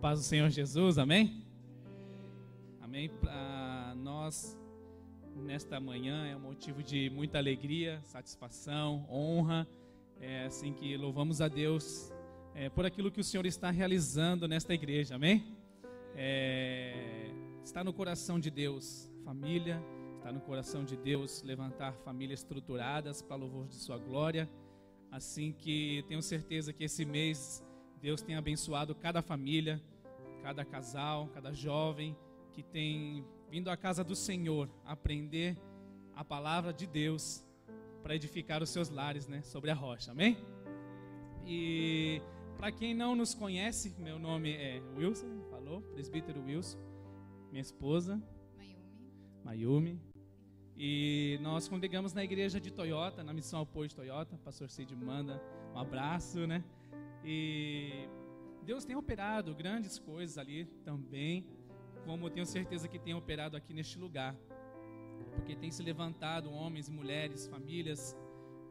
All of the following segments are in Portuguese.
paz do Senhor Jesus, amém? Amém. Para nós, nesta manhã, é um motivo de muita alegria, satisfação, honra. É assim que louvamos a Deus por aquilo que o Senhor está realizando nesta igreja, amém? Está no coração de Deus família, está no coração de Deus levantar famílias estruturadas para louvor de sua glória. Assim que tenho certeza que esse mês Deus tem abençoado cada família, cada casal, cada jovem que tem vindo à casa do Senhor aprender a palavra de Deus para edificar os seus lares, né, sobre a rocha, amém? E para quem não nos conhece, meu nome é Wilson, presbítero Wilson, minha esposa Mayumi, e nós congregamos na igreja de Toyota, na Missão Apoio de Toyota. Pastor Cid manda um abraço, né? E Deus tem operado grandes coisas ali também, como eu tenho certeza que tem operado aqui neste lugar, porque tem se levantado homens e mulheres, famílias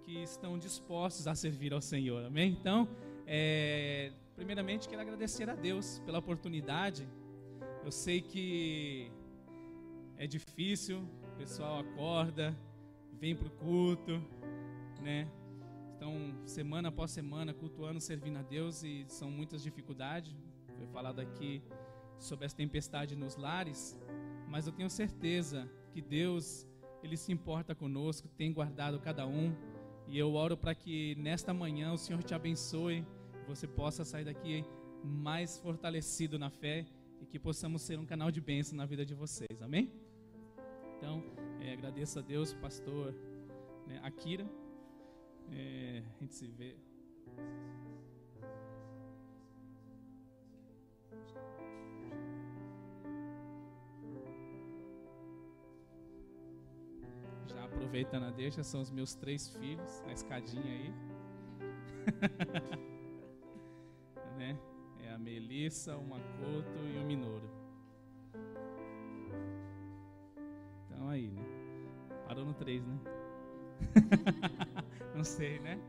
que estão dispostos a servir ao Senhor, amém? Então, primeiramente quero agradecer a Deus pela oportunidade. Eu sei que é difícil, o pessoal acorda, vem para o culto, né? Então, semana após semana, cultuando, servindo a Deus, e são muitas dificuldades. Foi falado aqui sobre essa tempestade nos lares, mas eu tenho certeza que Deus, Ele se importa conosco, tem guardado cada um, e eu oro para que nesta manhã o Senhor te abençoe, você possa sair daqui mais fortalecido na fé, e que possamos ser um canal de bênção na vida de vocês, amém? Então, agradeço a Deus, pastor, né, Akira. A gente se vê. Já aproveitando a deixa, são os meus 3 filhos, a escadinha aí. Né? É a Melissa, o Makoto e o Minoru. Então aí, né? Parou no 3, né? Não sei, né?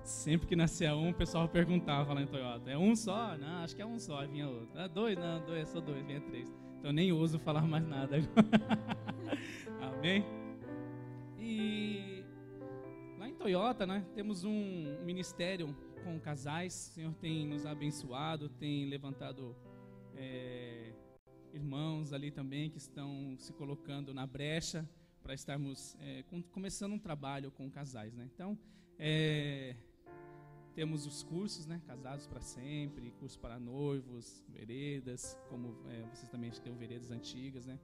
Sempre que nascia um, o pessoal perguntava lá em Toyota: é um só? Não, acho que é um só. Aí vinha outro. É 2? Não, 2, é só 2, vinha 3. Então nem uso falar mais nada agora. Amém? E lá em Toyota, né, temos um ministério com casais. O Senhor tem nos abençoado, tem levantado irmãos ali também que estão se colocando na brecha para estarmos começando um trabalho com casais, né? Então, temos os cursos, né? Casados para sempre, curso para noivos, veredas, como vocês também têm veredas antigas, né?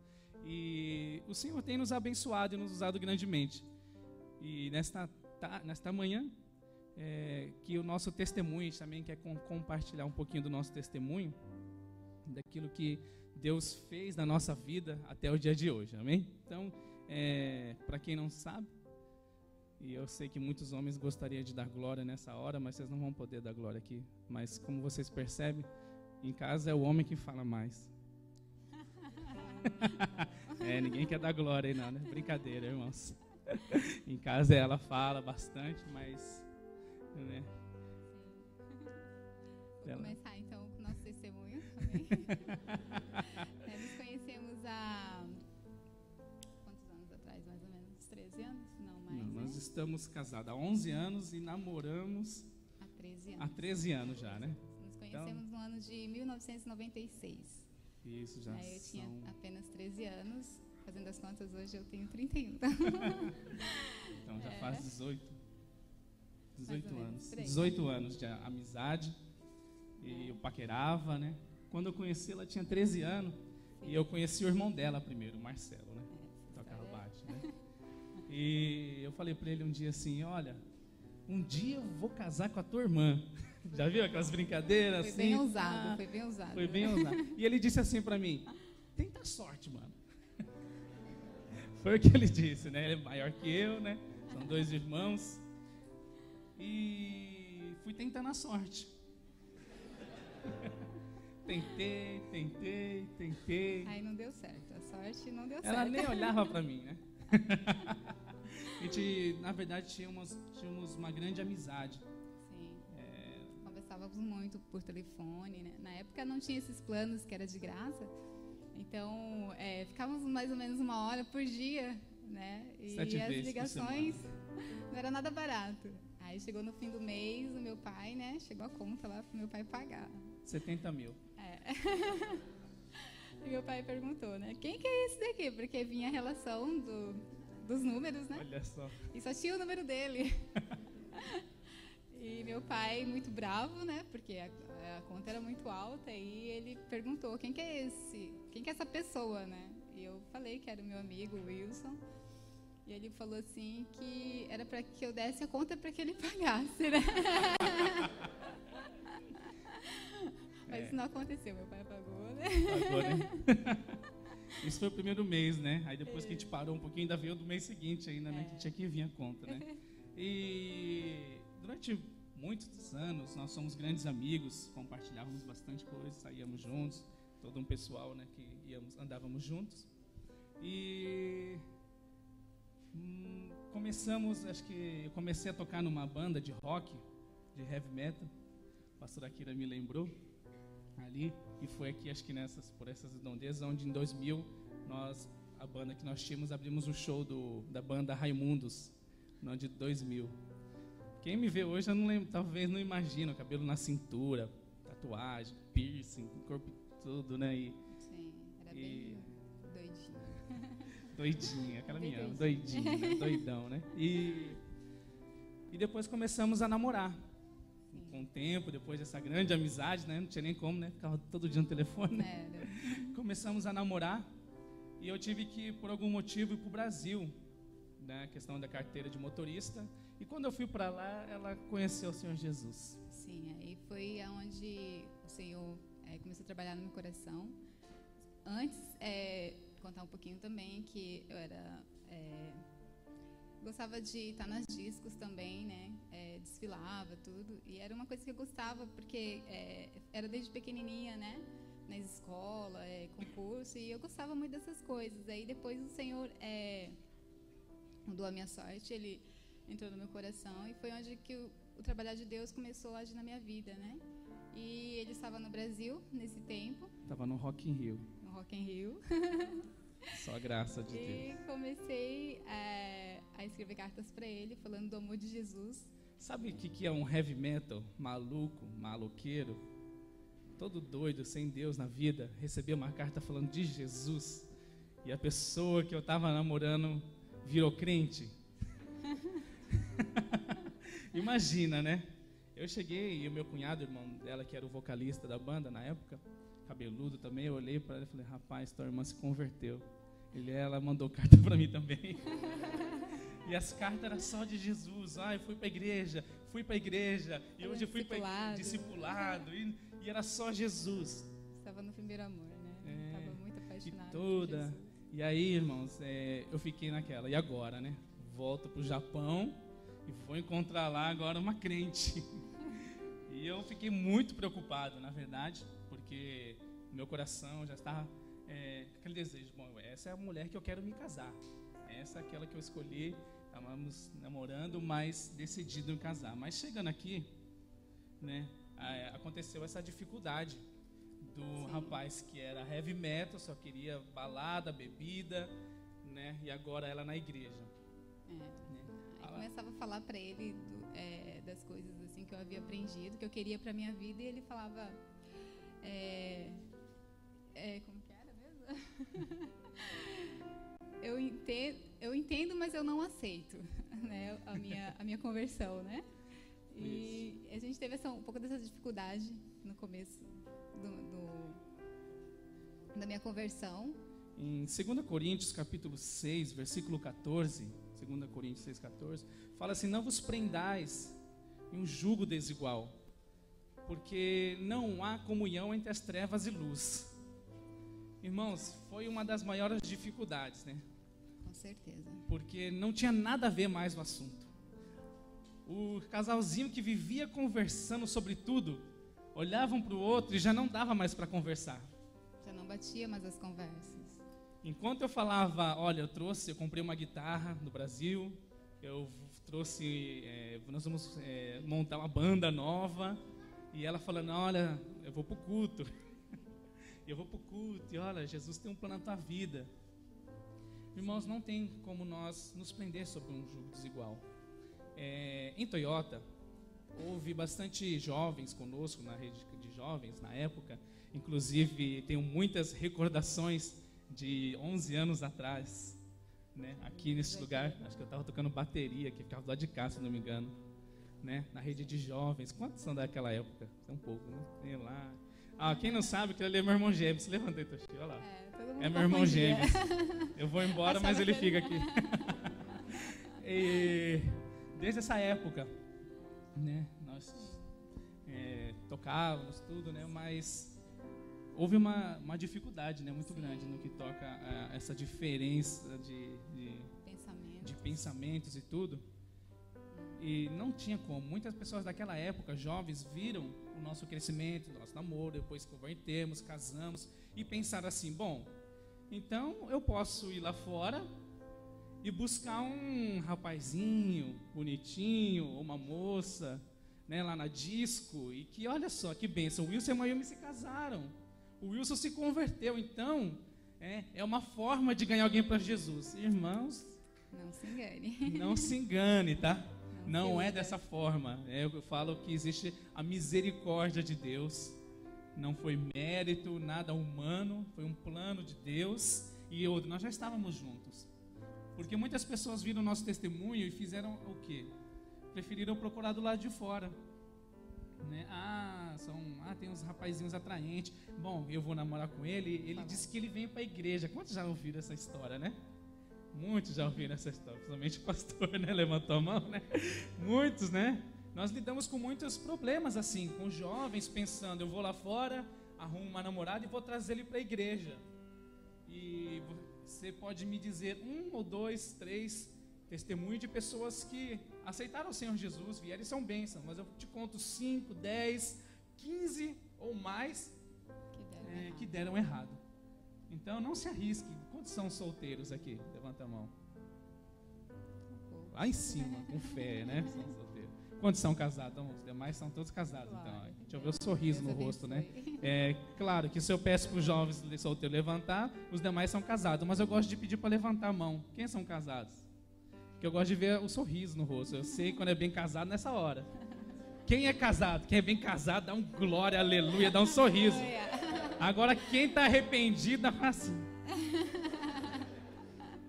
E o Senhor tem nos abençoado e nos usado grandemente. E nesta manhã, que o nosso testemunho também quer compartilhar um pouquinho do nosso testemunho, daquilo que Deus fez na nossa vida até o dia de hoje, amém? Então, para quem não sabe, e eu sei que muitos homens gostariam de dar glória nessa hora, mas vocês não vão poder dar glória aqui. Mas como vocês percebem, em casa é o homem que fala mais. Ninguém quer dar glória aí não, né? Brincadeira, irmãos. Em casa ela fala bastante, mas... né? Vou começar então com o nosso testemunho, amém? Nos conhecemos há... quantos anos atrás, mais ou menos? 13 anos? Não, mais, não, nós estamos casados há 11 anos e namoramos há 13 anos. Há 13 anos já, né? Nos conhecemos no ano de 1996. Isso, já eu tinha apenas 13 anos, fazendo as contas hoje eu tenho 31. Então já faz 18 anos. 18 anos de amizade, e eu paquerava, né? Quando eu conheci ela tinha 13 anos. Sim. E eu conheci o irmão dela primeiro, o Marcelo, né? Tocava baixo, né? E eu falei para ele um dia assim: olha, um dia eu vou casar com a tua irmã. Já viu aquelas brincadeiras? Foi bem ousado, foi bem ousado. Foi bem ousado. E ele disse assim para mim: tenta sorte, mano. Foi o que ele disse, né? Ele é maior que eu, né? São 2 irmãos. E fui tentando a sorte. Tentei. Aí não deu certo, a sorte não deu certo. Ela nem olhava para mim, né? A gente, na verdade, tínhamos uma grande amizade. Sim. falávamos muito por telefone, né? Na época não tinha esses planos que era de graça, então ficávamos mais ou menos 1 hora por dia, né? E 7 as vezes ligações não era nada barato. Aí chegou no fim do mês, o meu pai, né? Chegou a conta lá pro meu pai pagar. 70 mil. E meu pai perguntou, né? Quem que é esse daqui? Porque vinha a relação dos números, né? Olha só. E só tinha o número dele. E meu pai, muito bravo, né? Porque a conta era muito alta. E ele perguntou, quem que é esse? Quem que é essa pessoa, né? E eu falei que era o meu amigo, o Wilson. E ele falou assim que era para que eu desse a conta para que ele pagasse, né? Mas isso não aconteceu, meu pai pagou, né? Pagou, né? Isso foi o primeiro mês, né? Aí depois que a gente parou um pouquinho, ainda veio do mês seguinte ainda, né? Que tinha que vir a conta, né? E durante muitos anos, nós somos grandes amigos, compartilhávamos bastante coisa, saíamos juntos, todo um pessoal, né? Que andávamos juntos. E acho que eu comecei a tocar numa banda de rock, de heavy metal. A pastora Akira me lembrou ali, e foi aqui, acho que por essas redondezas, onde em 2000, a banda que nós tínhamos, abrimos um show da banda Raimundos, no ano de 2000. Quem me vê hoje, eu não lembro, talvez não imagina, cabelo na cintura, tatuagem, piercing, corpo tudo, né? Sim, era bem doidinho. Doidinha, aquela me ama, doidinha, né? Doidão, né? E depois começamos a namorar. Com o tempo, depois dessa grande amizade, né? Não tinha nem como, né? Ficava todo dia no telefone, né? Começamos a namorar e eu tive que, por algum motivo, ir para o Brasil, né? A questão da carteira de motorista. E quando eu fui para lá, ela conheceu o Senhor Jesus. Sim, aí foi onde o Senhor começou a trabalhar no meu coração. Antes, contar um pouquinho também que eu gostava de estar nas discos também, né? Desfilava tudo, e era uma coisa que eu gostava porque era desde pequenininha, né? Na escola, concurso, e eu gostava muito dessas coisas. Aí depois o Senhor mudou a minha sorte, Ele entrou no meu coração, e foi onde que o trabalhar de Deus começou a agir na minha vida, né? E Ele estava no Brasil nesse tempo. Estava no Rock in Rio. No Rock in Rio. Só a graça de Deus. E comecei a escrever cartas para Ele, falando do amor de Jesus. Sabe o que é um heavy metal maluco, maloqueiro, todo doido, sem Deus na vida, receber uma carta falando de Jesus, e a pessoa que eu estava namorando virou crente? Imagina, né? Eu cheguei, e o meu cunhado, irmão dela, que era o vocalista da banda na época, cabeludo também, eu olhei para ela e falei, rapaz, tua irmã se converteu. Ela mandou carta para mim também. E as cartas eram só de Jesus. Eu fui para a igreja, e hoje eu fui para discipulado, e era só Jesus. Estava no primeiro amor, né? Estava muito apaixonado por Jesus. E aí, irmãos, eu fiquei naquela, e agora, né? Volto para o Japão e vou encontrar lá agora uma crente. E eu fiquei muito preocupado, na verdade, porque meu coração já estava aquele desejo, bom, essa é a mulher que eu quero me casar, essa é aquela que eu escolhi, estávamos namorando, mas decidido em casar. Mas chegando aqui, né, aconteceu essa dificuldade do rapaz que era heavy metal, só queria balada, bebida, né, e agora ela na igreja. Aí começava a falar para ele das coisas assim que eu havia aprendido, que eu queria para minha vida, e ele falava, como que era mesmo? Eu entendo, mas eu não aceito, né, a minha conversão, né? E a gente teve um pouco dessa dificuldade no começo da minha conversão. Em 2 Coríntios, capítulo 6, versículo 14, 2 Coríntios 6, 14, fala assim, não vos prendais em um jugo desigual, porque não há comunhão entre as trevas e luz. Irmãos, foi uma das maiores dificuldades, né? Com certeza. Porque não tinha nada a ver mais no assunto. O casalzinho que vivia conversando sobre tudo, olhavam para o outro e já não dava mais para conversar. Já não batia mais as conversas. Enquanto eu falava, olha, eu comprei uma guitarra no Brasil, eu trouxe, nós vamos montar uma banda nova, E ela falando, olha, eu vou pro culto. Eu vou pro culto. E olha, Jesus tem um plano na tua vida. Irmãos, não tem como nós nos prender sobre um jugo desigual. Em Toyota, houve bastante jovens conosco na rede de jovens na época. Inclusive, tenho muitas recordações de 11 anos atrás, né? Aqui nesse lugar, acho que eu estava tocando bateria, que ficava do lado de cá, se não me engano, né? Na rede de jovens. Quantos são daquela época? É um pouco, né? Tem lá. Quem não sabe, que ele é meu irmão gêmeo. Se levanta aí, Toshi, olha lá. É meu irmão gêmeo. Eu vou embora, mas ele fica aqui. E desde essa época, né? Nós tocávamos tudo, né? Mas houve uma dificuldade, né, muito grande no que toca a essa diferença de pensamentos e tudo. E não tinha como. Muitas pessoas daquela época, jovens, viram o nosso crescimento, o nosso namoro, depois convertemos, casamos, e pensaram assim, bom, então eu posso ir lá fora e buscar um rapazinho bonitinho, ou uma moça, né, lá na disco, e que, olha só, que bênção, o Wilson e a Mayumi se casaram. O Wilson se converteu, então é uma forma de ganhar alguém para Jesus. Irmãos, não se engane. Não se engane, tá? Não é dessa forma. Eu falo que existe a misericórdia de Deus. Não foi mérito, nada humano, foi um plano de Deus. E nós já estávamos juntos. Porque muitas pessoas viram o nosso testemunho e fizeram o quê? Preferiram procurar do lado de fora. Né? Tem uns rapazinhos atraentes. Bom, eu vou namorar com ele. Ele disse que ele vem para a igreja. Quantos já ouviram essa história, né? Muitos já ouviram essa história. Principalmente o pastor, né? Levantou a mão, né? Muitos, né? Nós lidamos com muitos problemas assim, com jovens pensando, eu vou lá fora, arrumo uma namorada e vou trazer ele para a igreja. E você pode me dizer 1 ou 2, 3 testemunhos de pessoas que aceitaram o Senhor Jesus, vieram e são bênçãos, mas eu te conto 5, 10, 15 ou mais que deram errado. Então não se arrisque. Quantos são solteiros aqui? Levanta a mão. Lá em cima, com fé, né? São solteiros. Quantos são casados? Então, os demais são todos casados. Então, deixa eu ver o sorriso no rosto, né? Claro que se eu peço para os jovens solteiros levantar, os demais são casados, mas eu gosto de pedir para levantar a mão. Quem são casados? Porque eu gosto de ver o sorriso no rosto. Eu sei quando é bem casado nessa hora. Quem é casado? Quem é bem casado, dá um glória, aleluia, dá um sorriso. Agora, quem está arrependido, dá assim.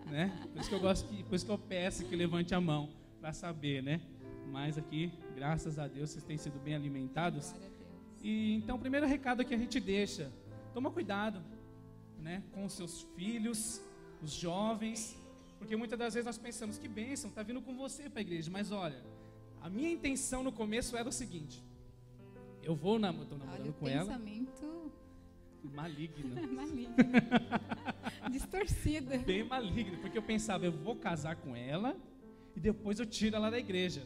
Né? Por isso que eu peço que levante a mão, para saber, né? Mas aqui, graças a Deus, vocês têm sido bem alimentados. E então, o primeiro recado que a gente deixa, toma cuidado, né? Com os seus filhos, os jovens, porque muitas das vezes nós pensamos, que bênção, está vindo com você para a igreja. Mas olha, a minha intenção no começo era o seguinte, eu estou namorando com ela. Pensamento maligno. Maligno. Distorcido. Bem maligno, porque eu pensava, eu vou casar com ela e depois eu tiro ela da igreja.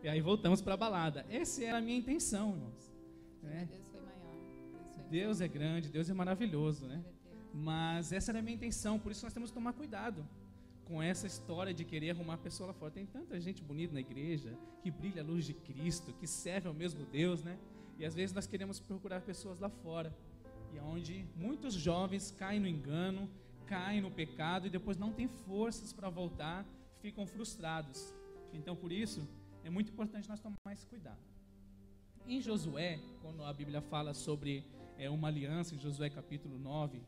E aí voltamos para a balada. Essa era a minha intenção, irmãos. Né? Deus foi maior. Deus é grande, Deus é maravilhoso, né? Mas essa era a minha intenção, por isso nós temos que tomar cuidado com essa história de querer arrumar a pessoa lá fora. Tem tanta gente bonita na igreja, que brilha a luz de Cristo, que serve ao mesmo Deus, né? E às vezes nós queremos procurar pessoas lá fora. E é onde muitos jovens caem no engano, caem no pecado e depois não têm forças para voltar, ficam frustrados. Então, por isso, é muito importante nós tomar esse cuidado. Em Josué, quando a Bíblia fala sobre uma aliança, em Josué capítulo 9,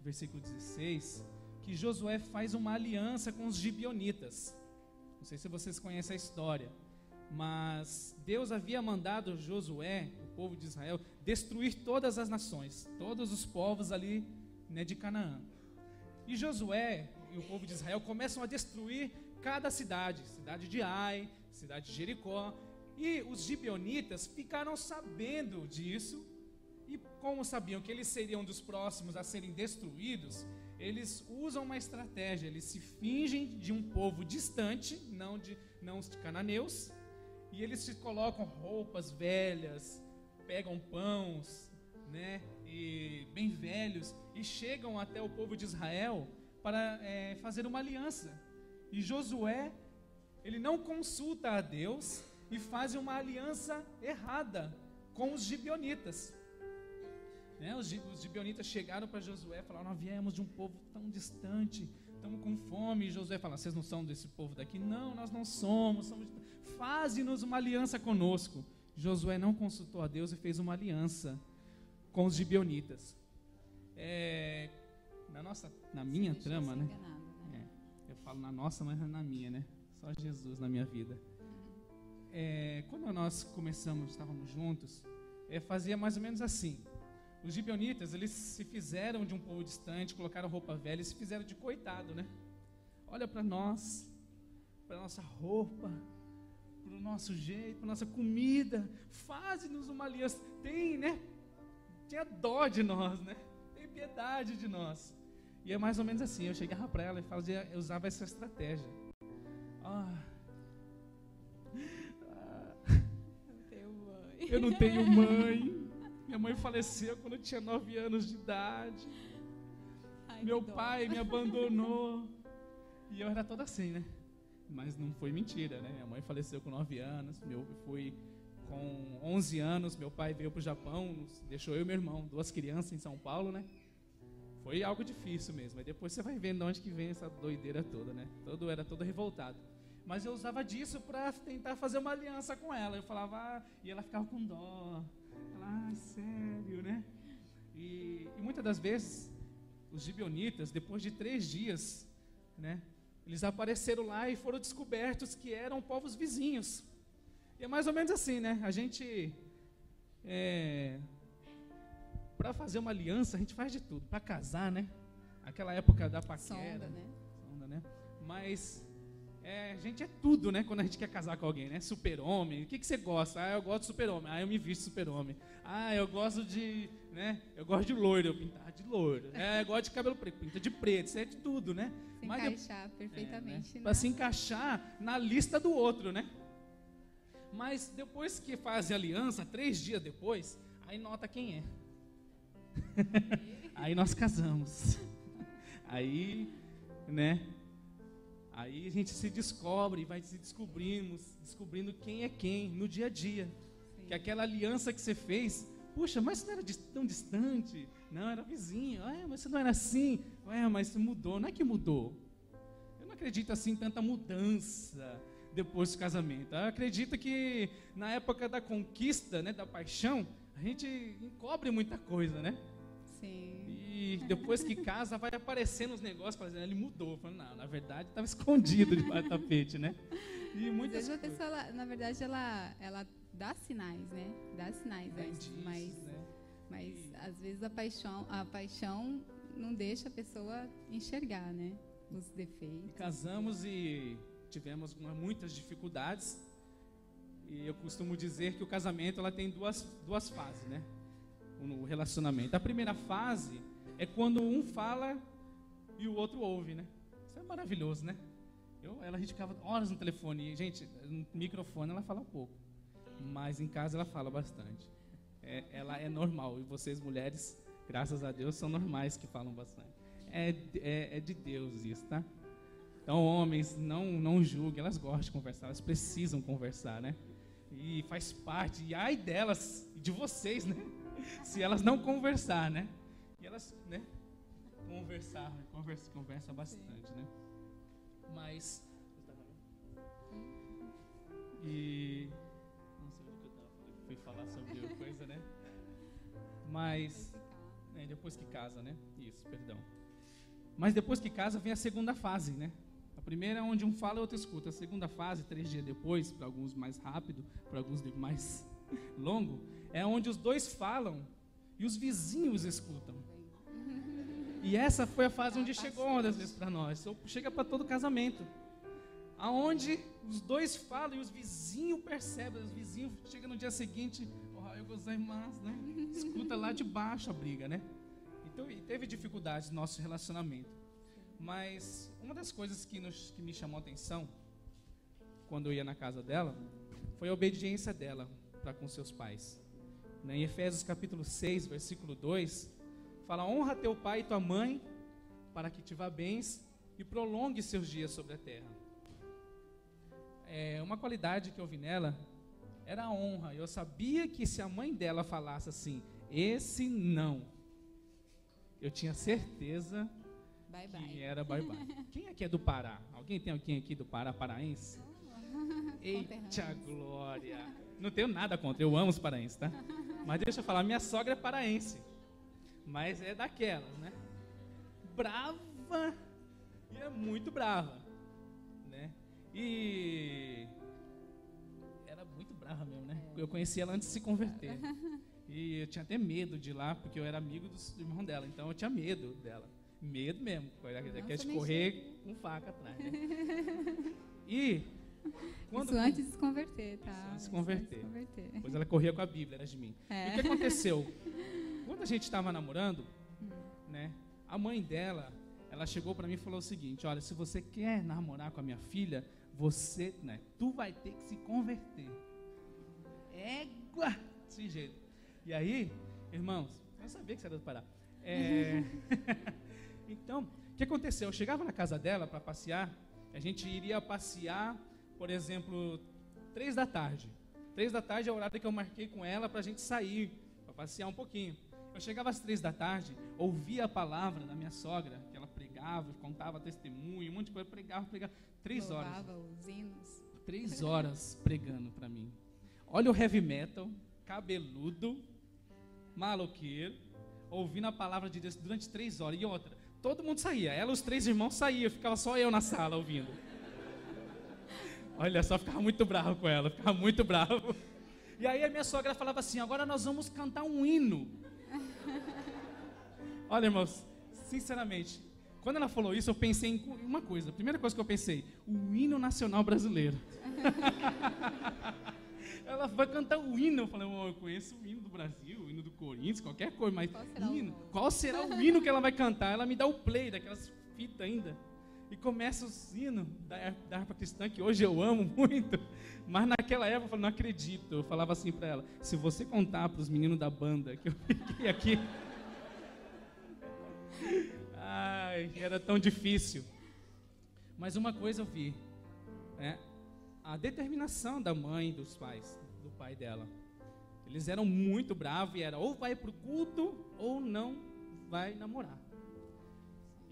versículo 16, que Josué faz uma aliança com os gibeonitas. Não sei se vocês conhecem a história, mas Deus havia mandado Josué, o povo de Israel, destruir todas as nações, todos os povos ali, né, de Canaã. E Josué e o povo de Israel começam a destruir cada cidade, cidade de Ai, cidade de Jericó, e os gibeonitas ficaram sabendo disso, e como sabiam que eles seriam dos próximos a serem destruídos, eles usam uma estratégia, eles se fingem de um povo distante, não os cananeus, e eles se colocam roupas velhas, pegam pães, né, e bem velhos, e chegam até o povo de Israel para fazer uma aliança. E Josué, ele não consulta a Deus e faz uma aliança errada com os gibeonitas. Né? Os gibeonitas chegaram para Josué e falaram: nós viemos de um povo tão distante, estamos com fome. E Josué fala: vocês não são desse povo daqui? Não, nós não somos. Faze-nos uma aliança conosco. Josué não consultou a Deus e fez uma aliança com os gibeonitas. Na minha trama, né? Eu falo na nossa, mas não na minha, né? Só Jesus na minha vida. Quando nós começamos, estávamos juntos, fazia mais ou menos assim. Os gibeonitas, eles se fizeram de um povo distante, colocaram roupa velha e se fizeram de coitado, né? Olha para nós, para nossa roupa, para o nosso jeito, para nossa comida, faze-nos uma aliança. Tinha dó de nós, né? Tem piedade de nós. E é mais ou menos assim, eu chegava para ela e eu usava essa estratégia. Eu não tenho mãe. Minha mãe faleceu quando eu tinha 9 anos de idade. Meu pai me abandonou. E eu era toda assim, né? Mas não foi mentira, né? Minha mãe faleceu com 9 anos. Eu fui com 11 anos. Meu pai veio para o Japão, deixou eu e meu irmão, 2 crianças em São Paulo, né? Foi algo difícil mesmo. Aí depois você vai vendo de onde que vem essa doideira toda, né? Era todo revoltado. Mas eu usava disso para tentar fazer uma aliança com ela. Eu falava, e ela ficava com dó. Ela, sério, né? E muitas das vezes, os gibeonitas, depois de 3 dias, né? Eles apareceram lá e foram descobertos que eram povos vizinhos. E é mais ou menos assim, né? A gente, para fazer uma aliança, a gente faz de tudo. Para casar, né? Aquela época da paquera. Sonda, né? Mas... a gente é tudo, né? Quando a gente quer casar com alguém, né? Super-homem. O que você gosta? Eu gosto de super-homem. Eu me visto super-homem. Eu gosto de, né? Eu gosto de loiro, eu pintar de loiro. Eu gosto de cabelo preto, pinta de preto. Isso é de tudo, né? Se encaixar perfeitamente. Né? Para se encaixar na lista do outro, né? Mas depois que faz aliança, 3 dias depois, aí nota quem é. Aí nós casamos. Aí, né? Aí a gente se descobre, vai se descobrindo quem é quem no dia a dia. Sim. Que aquela aliança que você fez, puxa, mas você não era tão distante, não, era vizinho, mas você não era assim, mas você mudou, não é que mudou. Eu não acredito assim em tanta mudança depois do casamento. Eu acredito que na época da conquista, né, da paixão, a gente encobre muita coisa, né? Sim. E depois que casa, vai aparecendo os negócios, fazendo, ele mudou. Falando, não, na verdade, estava escondido debaixo do tapete, né? E muitas coisas. A pessoa, na verdade, ela dá sinais, né? Dá sinais, mas às vezes a paixão não deixa a pessoa enxergar, né? Os defeitos. E casamos e tivemos muitas dificuldades. E eu costumo dizer que o casamento ela tem duas fases, né? No relacionamento. A primeira fase é quando um fala e o outro ouve, né? Isso é maravilhoso, né? A gente ficava horas no telefone. E, gente, no microfone ela fala pouco, mas em casa ela fala bastante. Ela é normal. E vocês, mulheres, graças a Deus, são normais que falam bastante. É de Deus isso, tá? Então, homens, não julguem. Elas gostam de conversar, elas precisam conversar, né? E faz parte. E ai delas, de vocês, né? Se elas não conversar, né? E elas, né? Conversa bastante, sim, né? Mas não sei o que eu estava falando. Fui falar sobre outra coisa, né? Mas depois que casa, né? Isso, perdão. Mas depois que casa vem a segunda fase, né? A primeira é onde um fala e outro escuta. A segunda fase, 3 dias depois, para alguns mais rápido, para alguns mais longo, é onde os dois falam e os vizinhos escutam. E essa foi a fase onde chegou uma das vezes para nós. Chega para todo casamento. Aonde os dois falam e os vizinhos percebem. Os vizinhos chegam no dia seguinte, eu gostei mais, né? Escuta lá de baixo a briga, né? Então, e teve dificuldades no nosso relacionamento. Mas uma das coisas que me chamou a atenção, quando eu ia na casa dela, foi a obediência dela para com seus pais. Em Efésios capítulo 6, versículo 2, fala: honra teu pai e tua mãe, para que te vá bens e prolongue seus dias sobre a terra. Uma qualidade que eu vi nela era a honra. Eu sabia que se a mãe dela falasse assim, esse não, eu tinha certeza Bye, que bye. era bye-bye. Quem aqui é do Pará? Alguém tem alguém aqui do Pará, paraense? Eita glória! Não tenho nada contra, eu amo os paraenses, tá? Mas deixa eu falar, minha sogra é paraense, mas é daquelas, né? Brava, e é muito brava, né? E era muito brava mesmo, né? Eu conheci ela antes de se converter. E eu tinha até medo de ir lá, porque eu era amigo do irmão dela, então eu tinha medo dela. Medo mesmo, ela quer te correr com faca atrás, né? E quando Isso antes de se converter, tá? Isso antes de se converter. Antes de se converter. Depois ela corria com a Bíblia, era de mim. E o que aconteceu? Quando a gente estava namorando, né, a mãe dela, ela chegou para mim e falou o seguinte: olha, se você quer namorar com a minha filha, você, né, tu vai ter que se converter. Égua! Desse jeito. E aí, irmãos, eu sabia que você era do Pará. Então, o que aconteceu? Eu chegava na casa dela para passear, a gente iria passear, por exemplo, 3 da tarde. 3 da tarde é o horário que eu marquei com ela para a gente sair, para passear um pouquinho. Eu chegava às 3 da tarde, ouvia a palavra da minha sogra, que ela pregava, contava testemunho, um monte de coisa, pregava, 3 horas. Louvava os hinos. 3 horas pregando para mim. Olha o heavy metal, cabeludo, maloqueiro, ouvindo a palavra de Deus durante 3 horas. E outra, todo mundo saía, ela, os 3 irmãos saíam, ficava só eu na sala ouvindo. Olha só, ficava muito bravo com ela, ficava muito bravo. E aí a minha sogra falava assim: agora nós vamos cantar um hino. Olha, irmãos, sinceramente, quando ela falou isso, eu pensei em uma coisa. A primeira coisa que eu pensei, o hino nacional brasileiro. Ela vai cantar o hino. Eu falei, eu conheço o hino do Brasil, o hino do Corinthians, qualquer coisa, mas qual será o hino que ela vai cantar? Ela me dá o play daquelas fitas ainda. E começa o hino da harpa cristã, que hoje eu amo muito. Mas naquela época eu falei, não acredito. Eu falava assim para ela: se você contar para os meninos da banda que eu fiquei aqui... Ai, era tão difícil. Mas uma coisa eu vi, né? A determinação da mãe, dos pais, do pai dela. Eles eram muito bravos e era ou vai para o culto ou não vai namorar.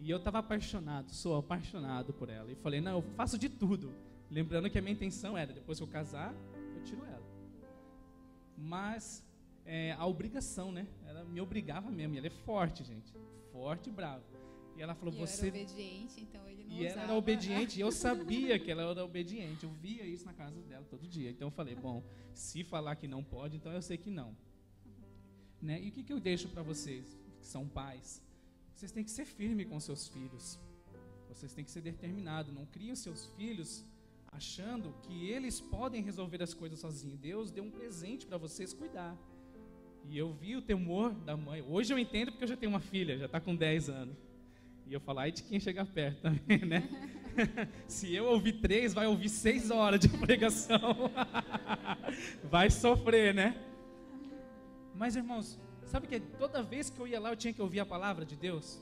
E eu estava apaixonado, sou apaixonado por ela. E falei, não, eu faço de tudo. Lembrando que a minha intenção era, depois que eu casar, eu tiro ela. Mas a obrigação, né? Ela me obrigava mesmo. E ela é forte, gente. Forte e brava. E ela falou, você... Eu era obediente, então ele não E ela era obediente, e eu sabia que ela era obediente. Eu via isso na casa dela todo dia. Então eu falei, bom, se falar que não pode, então eu sei que não. Né? E o que eu deixo para vocês, que são pais? Vocês têm que ser firmes com seus filhos. Vocês têm que ser determinados. Não criem os seus filhos achando que eles podem resolver as coisas sozinhos. Deus deu um presente para vocês cuidar. E eu vi o temor da mãe. Hoje eu entendo porque eu já tenho uma filha, já está com 10 anos. E eu falo, ai de quem chegar perto também, né? Se eu ouvir 3, vai ouvir 6 horas de pregação. Vai sofrer, né? Mas, irmãos, sabe que toda vez que eu ia lá, eu tinha que ouvir a palavra de Deus?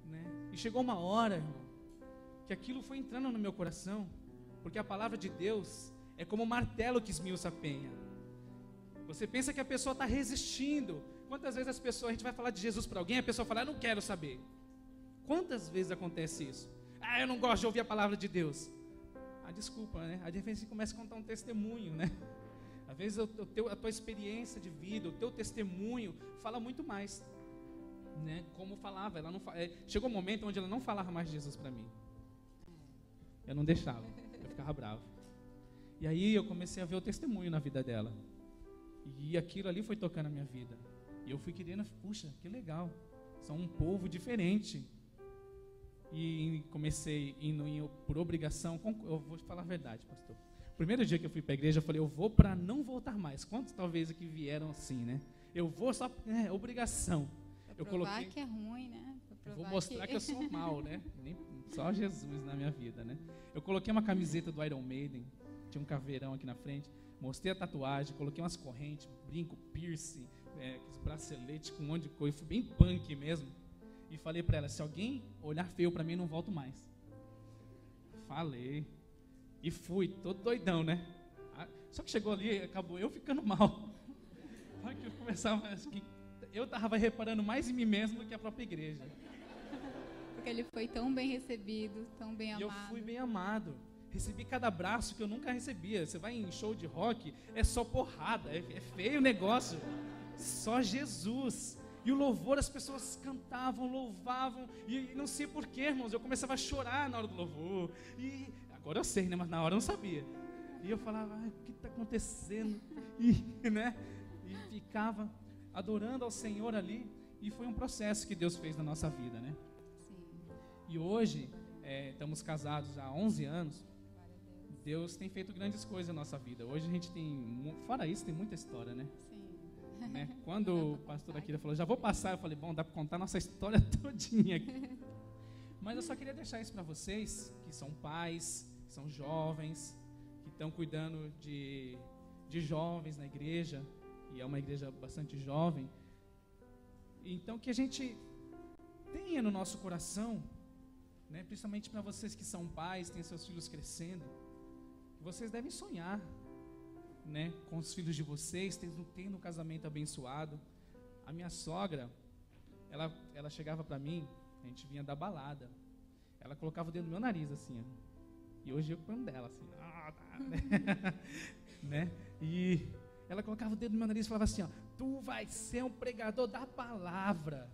Né? E chegou uma hora, irmão, que aquilo foi entrando no meu coração. Porque a palavra de Deus é como um martelo que esmiuça a penha. Você pensa que a pessoa está resistindo. Quantas vezes a gente vai falar de Jesus para alguém, a pessoa fala, eu não quero saber. Quantas vezes acontece isso? Ah, eu não gosto de ouvir a palavra de Deus. Ah, desculpa, né? A gente começa a contar um testemunho, né? Às vezes a tua experiência de vida, o teu testemunho fala muito mais, né? Como falava, ela não chegou um momento onde ela não falava mais de Jesus para mim. Eu não deixava, eu ficava bravo. E aí eu comecei a ver o testemunho na vida dela. E aquilo ali foi tocando a minha vida. E eu fui querendo, puxa, que legal. São um povo diferente. E comecei indo por obrigação. Eu vou falar a verdade, pastor. O primeiro dia que eu fui para a igreja, eu falei, eu vou para não voltar mais. Quantos talvez aqui vieram assim, né? Eu vou só, obrigação. Pra provar que é ruim, né? Eu vou mostrar que eu sou mal, né? Só Jesus na minha vida, né? Eu coloquei uma camiseta do Iron Maiden, tinha um caveirão aqui na frente, mostrei a tatuagem, coloquei umas correntes, brinco, piercing, bracelete com um monte de coisa, fui bem punk mesmo. E falei para ela, se alguém olhar feio para mim, não volto mais. Falei. E fui, todo doidão, né? Só que chegou ali, acabou eu ficando mal. Só que eu começava, eu estava reparando mais em mim mesmo do que a própria igreja. Porque ele foi tão bem recebido, tão bem amado. E eu fui bem amado. Recebi cada abraço que eu nunca recebia. Você vai em show de rock, é só porrada, é feio o negócio. Só Jesus. E o louvor, as pessoas cantavam, louvavam. E não sei porquê, irmãos, eu começava a chorar na hora do louvor. E agora eu sei, né? Mas na hora eu não sabia. E eu falava, o que está acontecendo? E ficava adorando ao Senhor ali. E foi um processo que Deus fez na nossa vida, né? Sim. E hoje, estamos casados há 11 anos. Deus tem feito grandes coisas na nossa vida. Hoje a gente tem, fora isso, tem muita história, né? Sim. Né? Quando o pastor Akira falou, já vou passar, eu falei, bom, dá para contar a nossa história todinha aqui. Mas eu só queria deixar isso para vocês, que são pais, que são jovens, que estão cuidando de jovens na igreja, e é uma igreja bastante jovem. Então, que a gente tenha no nosso coração, né, principalmente para vocês que são pais, têm seus filhos crescendo, vocês devem sonhar, né, com os filhos de vocês, tendo um casamento abençoado. A minha sogra, ela chegava para mim, a gente vinha da balada, ela colocava o dedo no meu nariz, assim, ó, e hoje eu ponho dela, assim, né, e ela colocava o dedo no meu nariz e falava assim, ó, tu vai ser um pregador da palavra.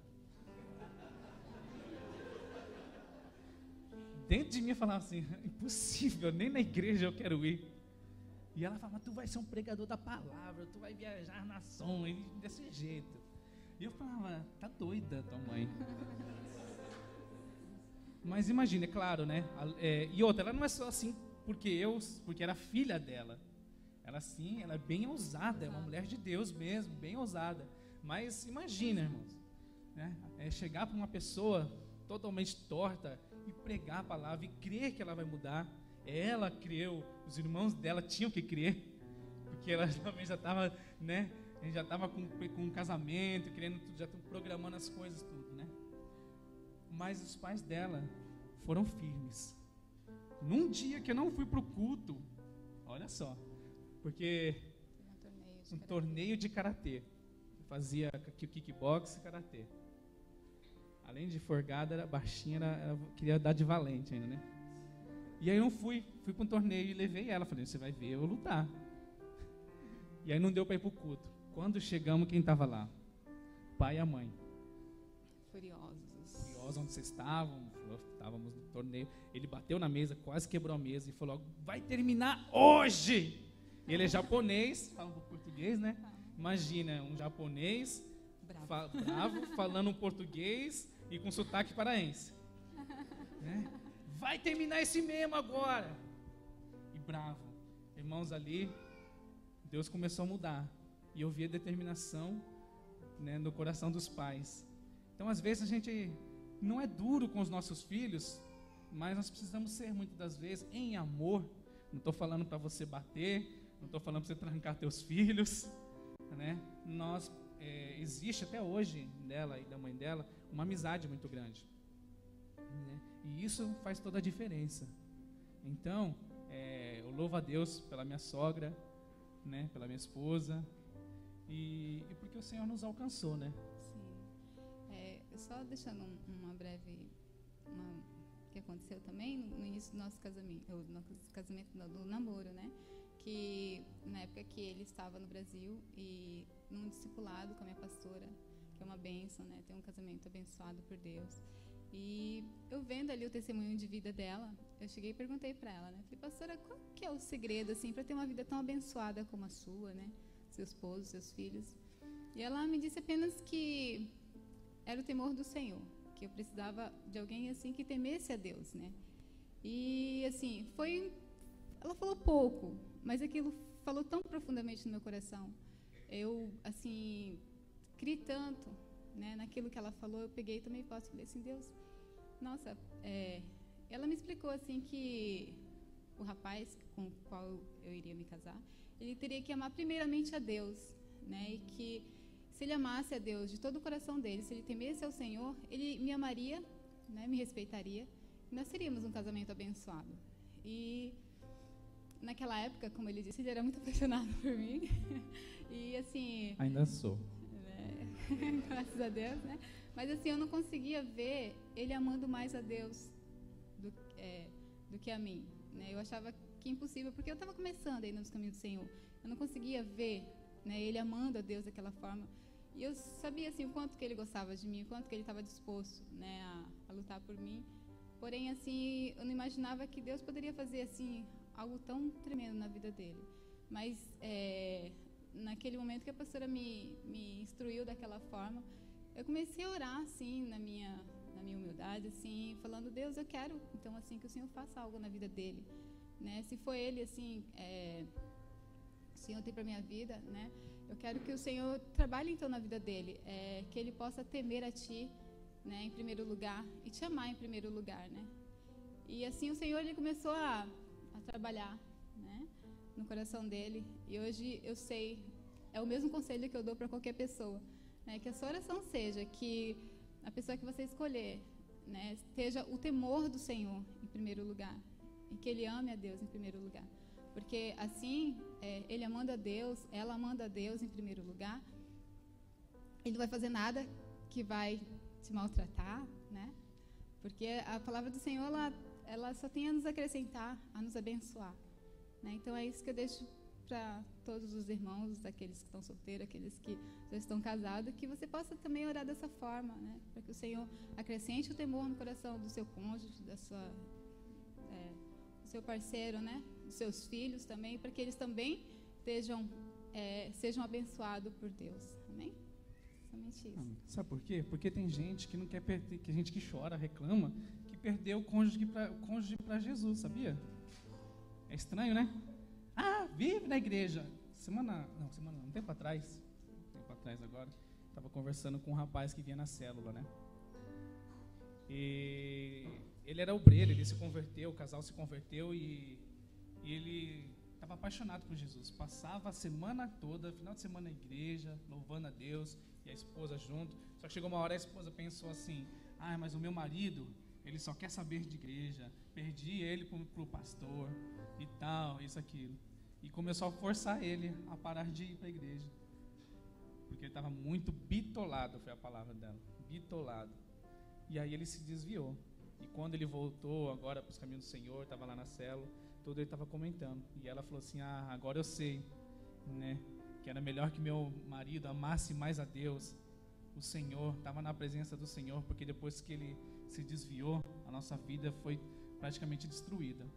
Dentro de mim eu falava assim, impossível, nem na igreja eu quero ir. E ela falava, mas tu vai ser um pregador da palavra, tu vai viajar nações, desse jeito. E eu falava, tá doida tua mãe. Mas imagina, é claro, né? E outra, ela não é só assim porque era filha dela. Ela sim, ela é bem ousada, é uma mulher de Deus mesmo, bem ousada. Mas imagina, irmãos, né? Chegar para uma pessoa totalmente torta e pregar a palavra e crer que ela vai mudar. Ela creu, os irmãos dela tinham que crer, porque ela também já estava, né? A gente já estava com um casamento, querendo tudo, já estava programando as coisas, tudo, né? Mas os pais dela foram firmes. Num dia que eu não fui para o culto, olha só, porque um torneio de karatê, eu fazia kickbox e karatê. Além de forgada, era baixinha, ela queria dar de valente ainda, né? E aí eu fui para um torneio e levei ela, falei, você vai ver eu lutar. E aí não deu para ir para o culto. Quando chegamos, quem estava lá? O pai e a mãe. Furiosos onde vocês estavam, estávamos no torneio. Ele bateu na mesa, quase quebrou a mesa e falou, vai terminar hoje! Ele é japonês, fala um português, né? Imagina, um japonês bravo falando um português e com sotaque paraense, né? Vai terminar esse mesmo agora. E bravo. Irmãos, ali Deus começou a mudar. E eu vi a determinação, né, no coração dos pais. Então às vezes a gente não é duro com os nossos filhos, mas nós precisamos ser muitas das vezes em amor. Não estou falando para você bater, não estou falando para você trancar teus filhos, né? Existe até hoje dela e da mãe dela uma amizade muito grande, né? E isso faz toda a diferença. Então, eu louvo a Deus pela minha sogra, né? Pela minha esposa e porque o Senhor nos alcançou, né? Sim. Só deixando uma breve que aconteceu também no início do nosso casamento, do namoro, né? Que na época que ele estava no Brasil e num discipulado com a minha pastora, que é uma bênção, né? Ter um casamento abençoado por Deus. E eu vendo ali o testemunho de vida dela, eu cheguei e perguntei para ela, né? Falei, pastora, qual que é o segredo, assim, para ter uma vida tão abençoada como a sua, né? Seu esposo, seus filhos. E ela me disse apenas que era o temor do Senhor, que eu precisava de alguém, assim, que temesse a Deus, né? E, assim, ela falou pouco, mas aquilo falou tão profundamente no meu coração. Eu, assim, criei tanto, né, naquilo que ela falou. Eu peguei e tomei posse e falei assim, Deus, nossa, ela me explicou assim que o rapaz com o qual eu iria me casar, ele teria que amar primeiramente a Deus, né, e que se ele amasse a Deus de todo o coração dele, se ele temesse ao Senhor, ele me amaria, né, me respeitaria, e nós seríamos um casamento abençoado. E naquela época, como ele disse, ele era muito apaixonado por mim. E assim... Ainda sou. Graças a Deus, né? Mas assim, eu não conseguia ver ele amando mais a Deus do que a mim, né? Eu achava que impossível, porque eu estava começando aí nos caminhos do Senhor. Eu não conseguia ver, né, ele amando a Deus daquela forma. E eu sabia assim o quanto que ele gostava de mim, o quanto que ele estava disposto, né, a lutar por mim. Porém, assim, eu não imaginava que Deus poderia fazer assim algo tão tremendo na vida dele. Mas naquele momento que a pastora me instruiu daquela forma, eu comecei a orar assim na minha humildade, assim, falando: Deus, eu quero então assim que o Senhor faça algo na vida dele, né? Se for ele assim, o Senhor tem para minha vida, né? Eu quero que o Senhor trabalhe então na vida dele, que ele possa temer a Ti, né, em primeiro lugar, e Te amar em primeiro lugar, né? E assim o Senhor ele começou a trabalhar, né, no coração dele. E hoje eu sei, é o mesmo conselho que eu dou para qualquer pessoa, né, que a sua oração seja que a pessoa que você escolher, né, esteja o temor do Senhor em primeiro lugar, e que ele ame a Deus em primeiro lugar. Porque assim, ele amando a Deus, ela amando a Deus em primeiro lugar, ele não vai fazer nada que vai te maltratar, né? Porque a palavra do Senhor, ela só tem a nos acrescentar, a nos abençoar, né? Então é isso que eu deixo para todos os irmãos, aqueles que estão solteiros, aqueles que já estão casados, que você possa também orar dessa forma, né? Para que o Senhor acrescente o temor no coração do seu cônjuge, do seu parceiro, né? Dos seus filhos também, para que eles também sejam abençoados por Deus. Amém? Somente isso. Sabe por quê? Porque tem gente que não quer perder, que gente que chora, reclama, que perdeu o cônjuge para Jesus, sabia? É estranho, né? Ah, vive na igreja. Um tempo atrás agora, estava conversando com um rapaz que vinha na célula, né? E ele era obreiro, ele se converteu, o casal se converteu e ele estava apaixonado por Jesus. Passava a semana toda, final de semana na igreja, louvando a Deus, e a esposa junto. Só que chegou uma hora a esposa pensou assim: mas o meu marido, ele só quer saber de igreja, perdi ele pro pastor e tal, isso, aquilo. E começou a forçar ele a parar de ir para a igreja, porque ele estava muito bitolado, foi a palavra dela, bitolado. E aí ele se desviou. E quando ele voltou agora para os caminhos do Senhor, estava lá na célula, tudo ele estava comentando. E ela falou assim: agora eu sei, né, que era melhor que meu marido amasse mais a Deus, o Senhor, estava na presença do Senhor, porque depois que ele se desviou, a nossa vida foi praticamente destruída.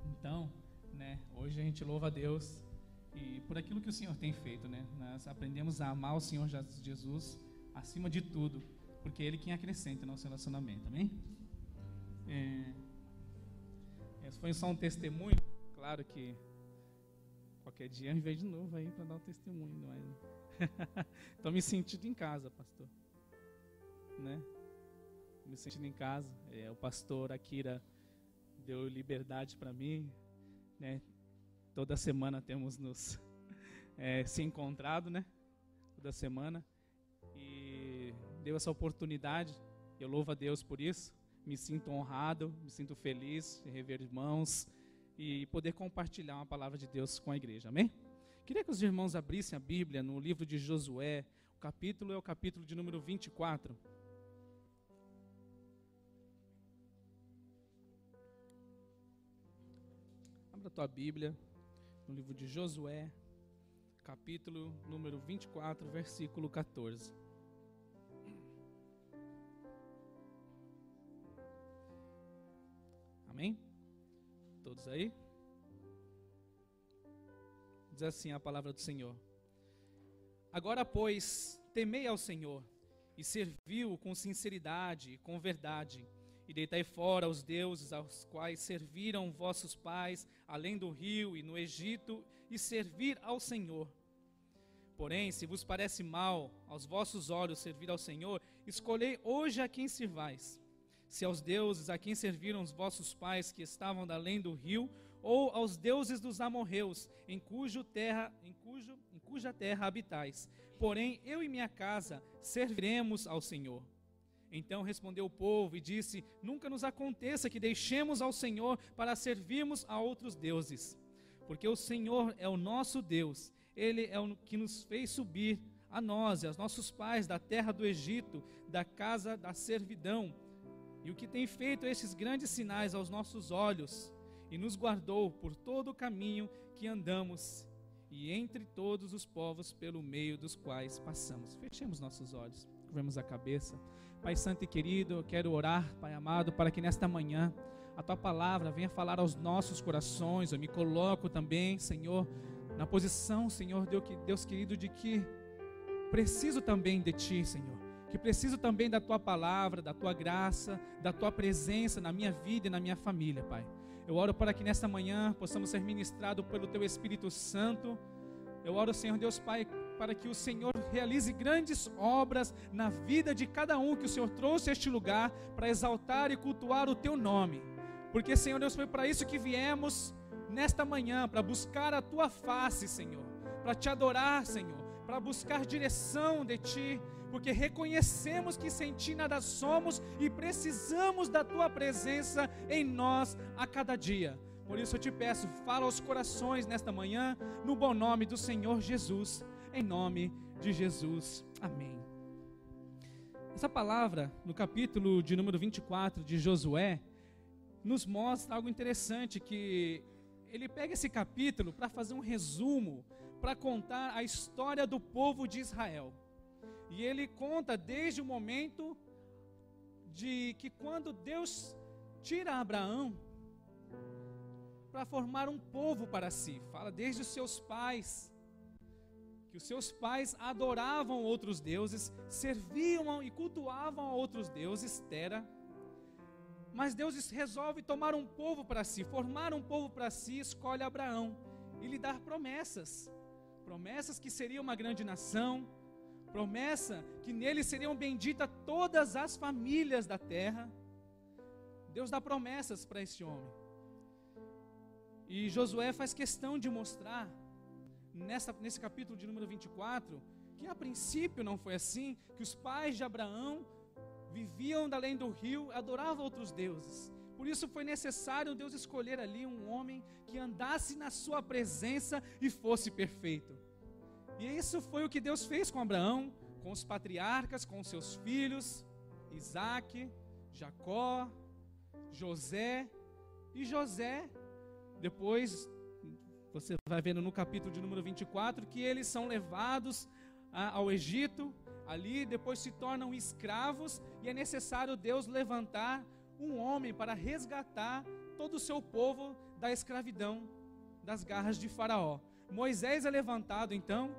Então, né, hoje a gente louva a Deus e por aquilo que o Senhor tem feito, né? Nós aprendemos a amar o Senhor Jesus acima de tudo, porque é Ele quem acrescenta o nosso relacionamento, amém? Esse foi só um testemunho. Claro que qualquer dia eu venho de novo aí para dar um testemunho, não é? Estou me sentindo em casa, pastor, né? Me sentindo em casa. O pastor Akira deu liberdade para mim, né? Toda semana temos nos se encontrado, né? Toda semana, e deu essa oportunidade. Eu louvo a Deus por isso. Me sinto honrado, me sinto feliz de rever irmãos e poder compartilhar uma palavra de Deus com a igreja, amém? Queria que os irmãos abrissem a Bíblia no livro de Josué. O capítulo é o capítulo de número 24. Abra a tua Bíblia no livro de Josué, capítulo número 24, versículo 14. Amém? Todos aí? Diz assim a palavra do Senhor: agora, pois, temei ao Senhor e servi-o com sinceridade e com verdade, e deitai fora os deuses aos quais serviram vossos pais, além do rio e no Egito, e servir ao Senhor. Porém, se vos parece mal aos vossos olhos servir ao Senhor, escolhei hoje a quem servais. Se aos deuses a quem serviram os vossos pais que estavam da além do rio, ou aos deuses dos amorreus, em cuja terra habitais. Porém, eu e minha casa serviremos ao Senhor. Então respondeu o povo e disse: nunca nos aconteça que deixemos ao Senhor para servirmos a outros deuses. porque o Senhor é o nosso Deus, Ele é o que nos fez subir a nós e aos nossos pais da terra do Egito, da casa da servidão, e o que tem feito esses grandes sinais aos nossos olhos, e nos guardou por todo o caminho que andamos, e entre todos os povos pelo meio dos quais passamos. Fechemos nossos olhos, curvemos a cabeça. Pai santo e querido, eu quero orar, Pai amado, para que nesta manhã a Tua palavra venha falar aos nossos corações. Eu me coloco também, Senhor, na posição, Senhor, Deus querido, de que preciso também de Ti, Senhor, que preciso também da Tua palavra, da Tua graça, da Tua presença na minha vida e na minha família, Pai. Eu oro para que nesta manhã possamos ser ministrados pelo Teu Espírito Santo. Eu oro, Senhor Deus Pai, para que o Senhor realize grandes obras na vida de cada um que o Senhor trouxe a este lugar para exaltar e cultuar o Teu nome. Porque, Senhor Deus, foi para isso que viemos nesta manhã, para buscar a Tua face, Senhor, para Te adorar, Senhor, para buscar direção de Ti, porque reconhecemos que sem Ti nada somos e precisamos da Tua presença em nós a cada dia. Por isso eu te peço, fala aos corações nesta manhã, no bom nome do Senhor Jesus, em nome de Jesus, amém. Essa palavra, no capítulo de número 24 de Josué, nos mostra algo interessante, que ele pega esse capítulo para fazer um resumo, para contar a história do povo de Israel. E ele conta desde o momento de que quando Deus tira Abraão para formar um povo para si, fala desde os seus pais, que os seus pais adoravam outros deuses, serviam e cultuavam a outros deuses, Tera. Mas Deus resolve tomar um povo para si, formar um povo para si, escolhe Abraão e lhe dar promessas. Promessas que seria uma grande nação, promessa que nele seriam benditas todas as famílias da terra. Deus dá promessas para esse homem. E Josué faz questão de mostrar, nesse capítulo de número 24, que a princípio não foi assim, que os pais de Abraão viviam da além do rio, adoravam outros deuses. Por isso foi necessário Deus escolher ali um homem que andasse na sua presença e fosse perfeito. E isso foi o que Deus fez com Abraão, com os patriarcas, com seus filhos, Isaac, Jacó, José. E José, depois, você vai vendo no capítulo de número 24, que eles são levados ao Egito, ali depois se tornam escravos, e é necessário Deus levantar um homem para resgatar todo o seu povo da escravidão, das garras de Faraó. Moisés é levantado então,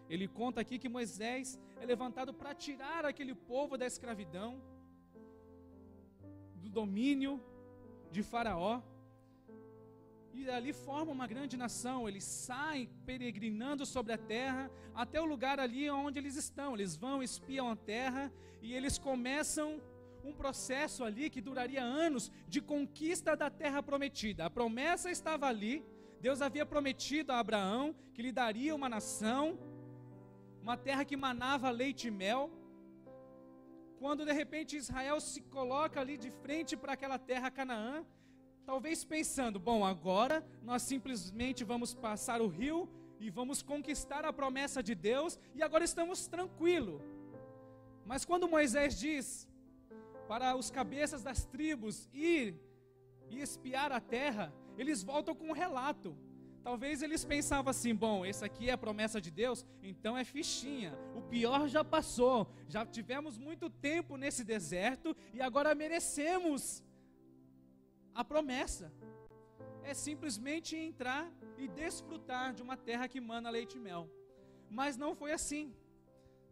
ele conta aqui que Moisés é levantado para tirar aquele povo da escravidão, do domínio de Faraó, e ali forma uma grande nação. Eles saem peregrinando sobre a terra, até o lugar ali onde eles estão. Eles vão, espiam a terra, e eles começam um processo ali que duraria anos, de conquista da terra prometida. A promessa estava ali, Deus havia prometido a Abraão, que lhe daria uma nação, uma terra que manava leite e mel. Quando de repente Israel se coloca ali de frente para aquela terra Canaã, talvez pensando, bom, agora nós simplesmente vamos passar o rio e vamos conquistar a promessa de Deus, e agora estamos tranquilos. Mas quando Moisés diz para os cabeças das tribos ir e espiar a terra, eles voltam com um relato. Talvez eles pensavam assim, bom, esse aqui é a promessa de Deus, então é fichinha, o pior já passou, já tivemos muito tempo nesse deserto e agora merecemos a promessa. É simplesmente entrar e desfrutar de uma terra que mana leite e mel. Mas não foi assim.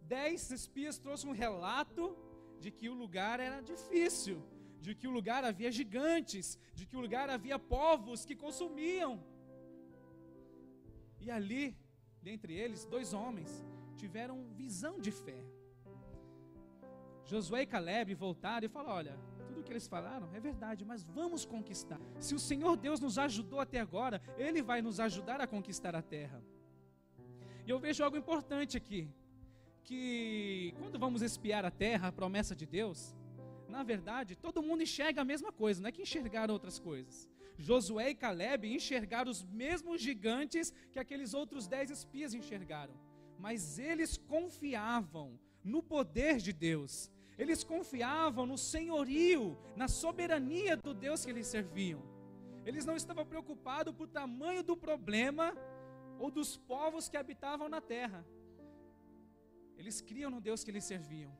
10 espias trouxeram um relato de que o lugar era difícil, de que o lugar havia gigantes, de que o lugar havia povos que consumiam. E ali, dentre eles, 2 homens tiveram visão de fé. Josué e Caleb voltaram e falaram, olha, tudo que eles falaram é verdade, mas vamos conquistar. Se o Senhor Deus nos ajudou até agora, Ele vai nos ajudar a conquistar a terra. E eu vejo algo importante aqui, que quando vamos espiar a terra, a promessa de Deus, na verdade, todo mundo enxerga a mesma coisa, não é que enxergaram outras coisas. Josué e Caleb enxergaram os mesmos gigantes que aqueles outros 10 espias enxergaram. Mas eles confiavam no poder de Deus. Eles confiavam no senhorio, na soberania do Deus que eles serviam. Eles não estavam preocupados com o tamanho do problema ou dos povos que habitavam na terra. Eles criam no Deus que eles serviam.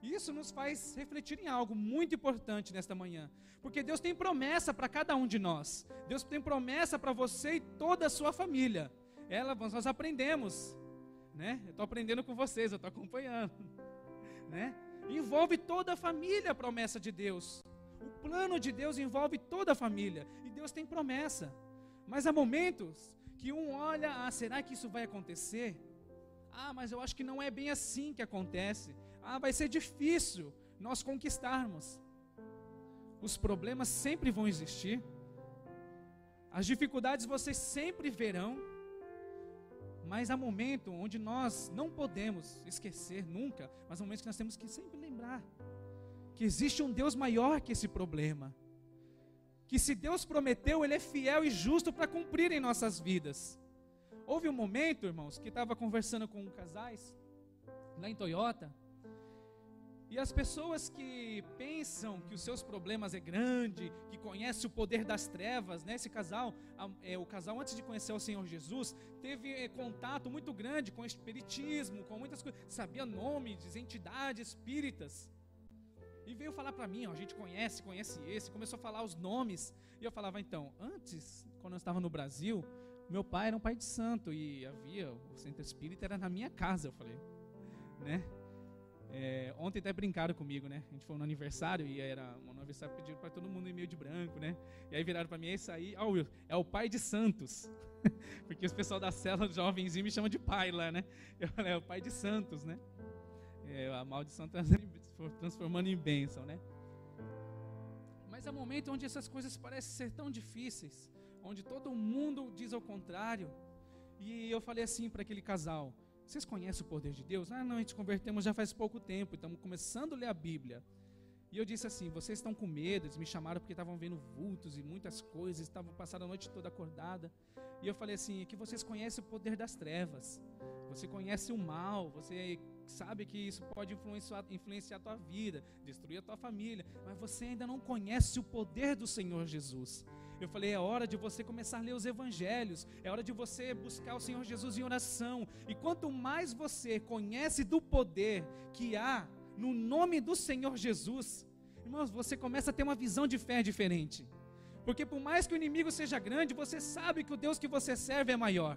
E isso nos faz refletir em algo muito importante nesta manhã. Porque Deus tem promessa para cada um de nós. Deus tem promessa para você e toda a sua família. Nós aprendemos, né? Eu estou aprendendo com vocês, eu estou acompanhando, né? Envolve toda a família a promessa de Deus. O plano de Deus envolve toda a família. E Deus tem promessa. Mas há momentos que um olha, será que isso vai acontecer? Mas eu acho que não é bem assim que acontece. Vai ser difícil nós conquistarmos. Os problemas sempre vão existir. As dificuldades vocês sempre verão. Mas há momentos onde nós não podemos esquecer nunca, mas há momentos que nós temos que sempre lembrar que existe um Deus maior que esse problema. Que se Deus prometeu, Ele é fiel e justo para cumprir em nossas vidas. Houve um momento, irmãos, que estava conversando com casais, lá em Toyota, e as pessoas que pensam que os seus problemas é grande, que conhece o poder das trevas, né? Esse casal, o casal antes de conhecer o Senhor Jesus, teve contato muito grande com o espiritismo, com muitas coisas, sabia nomes, entidades espíritas, e veio falar para mim, a gente conhece esse, começou a falar os nomes, e eu falava, então, antes, quando eu estava no Brasil, meu pai era um pai de santo, e o centro espírita era na minha casa, eu falei, né? Ontem até brincaram comigo, né? A gente foi no aniversário e era um aniversário pedido para todo mundo ir meio de branco, né? E aí viraram para mim, esse aí, Will, é o pai de santos. Porque os pessoal da célula jovenzinho me chamam de pai lá, né? Eu falei, é o pai de santos, né? A maldição transformando em bênção, né? Mas há momentos onde essas coisas parecem ser tão difíceis, onde todo mundo diz ao contrário. E eu falei assim para aquele casal, vocês conhecem o poder de Deus? Não, a gente convertemos já faz pouco tempo, estamos começando a ler a Bíblia. E eu disse assim, vocês estão com medo? Eles me chamaram porque estavam vendo vultos e muitas coisas, estavam passando a noite toda acordada. E eu falei assim, que vocês conhecem o poder das trevas, você conhece o mal, você sabe que isso pode influenciar a tua vida, destruir a tua família, mas você ainda não conhece o poder do Senhor Jesus. Eu falei, é hora de você começar a ler os evangelhos, é hora de você buscar o Senhor Jesus em oração, e quanto mais você conhece do poder que há no nome do Senhor Jesus, irmãos, você começa a ter uma visão de fé diferente, porque por mais que o inimigo seja grande, você sabe que o Deus que você serve é maior,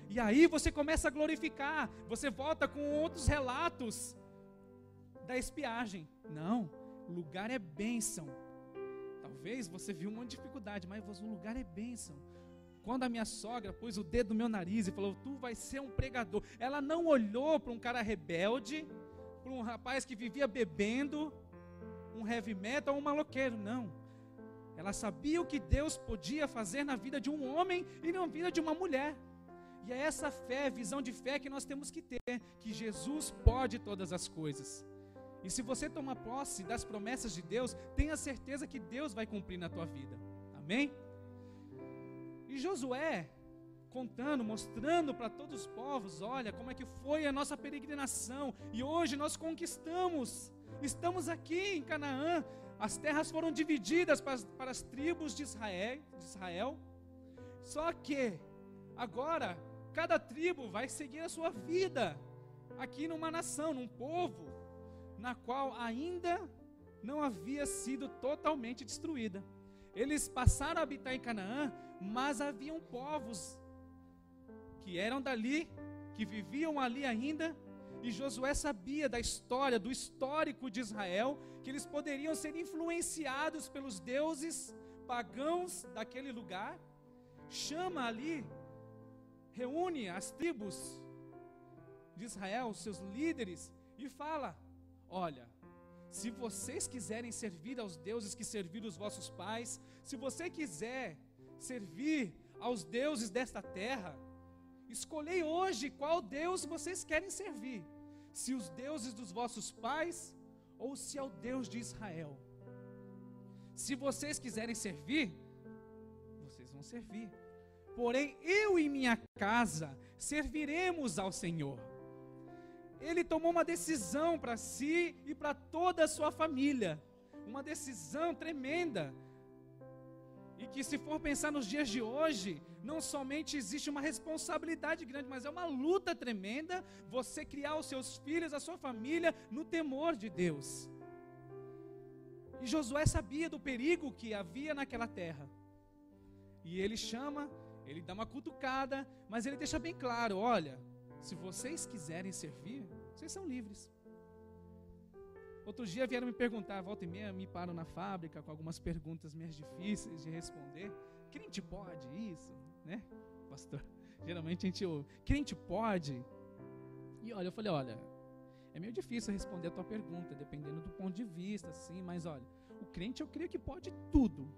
e aí você começa a glorificar, você volta com outros relatos da espiagem. Não, o lugar é bênção. Talvez você viu um monte de dificuldade, mas o lugar é bênção. Quando a minha sogra pôs o dedo no meu nariz e falou, tu vai ser um pregador, ela não olhou para um cara rebelde, para um rapaz que vivia bebendo, um heavy metal, um maloqueiro, não. Ela sabia o que Deus podia fazer na vida de um homem e na vida de uma mulher. E é essa fé, visão de fé que nós temos que ter, que Jesus pode todas as coisas. E se você tomar posse das promessas de Deus, tenha certeza que Deus vai cumprir na tua vida. Amém? E Josué, contando, mostrando para todos os povos, olha como é que foi a nossa peregrinação. E hoje nós conquistamos. Estamos aqui em Canaã. As terras foram divididas para as tribos de Israel. Só que agora cada tribo vai seguir a sua vida aqui numa nação, num povo, na qual ainda não havia sido totalmente destruída. Eles passaram a habitar em Canaã, mas haviam povos que eram dali, que viviam ali ainda, e Josué sabia da história, do histórico de Israel, que eles poderiam ser influenciados pelos deuses pagãos daquele lugar. Chama ali, reúne as tribos de Israel, seus líderes, e fala, olha, se vocês quiserem servir aos deuses que serviram os vossos pais, se você quiser servir aos deuses desta terra, escolhei hoje qual Deus vocês querem servir, se os deuses dos vossos pais ou se ao Deus de Israel. Se vocês quiserem servir, vão servir. Porém, eu e minha casa serviremos ao Senhor. Ele tomou uma decisão para si e para toda a sua família. Uma decisão tremenda. E que, se for pensar nos dias de hoje, não somente existe uma responsabilidade grande, mas é uma luta tremenda você criar os seus filhos, a sua família, no temor de Deus. E Josué sabia do perigo que havia naquela terra. E ele chama, ele dá uma cutucada, mas ele deixa bem claro: olha, se vocês quiserem servir, vocês são livres. Outro dia vieram me perguntar, volta e meia, me param na fábrica com algumas perguntas meio difíceis de responder. Crente pode isso, né, pastor? Geralmente a gente ouve, crente pode? E olha, eu falei, olha, é meio difícil responder a tua pergunta, dependendo do ponto de vista, assim, mas olha, o crente eu creio que pode tudo.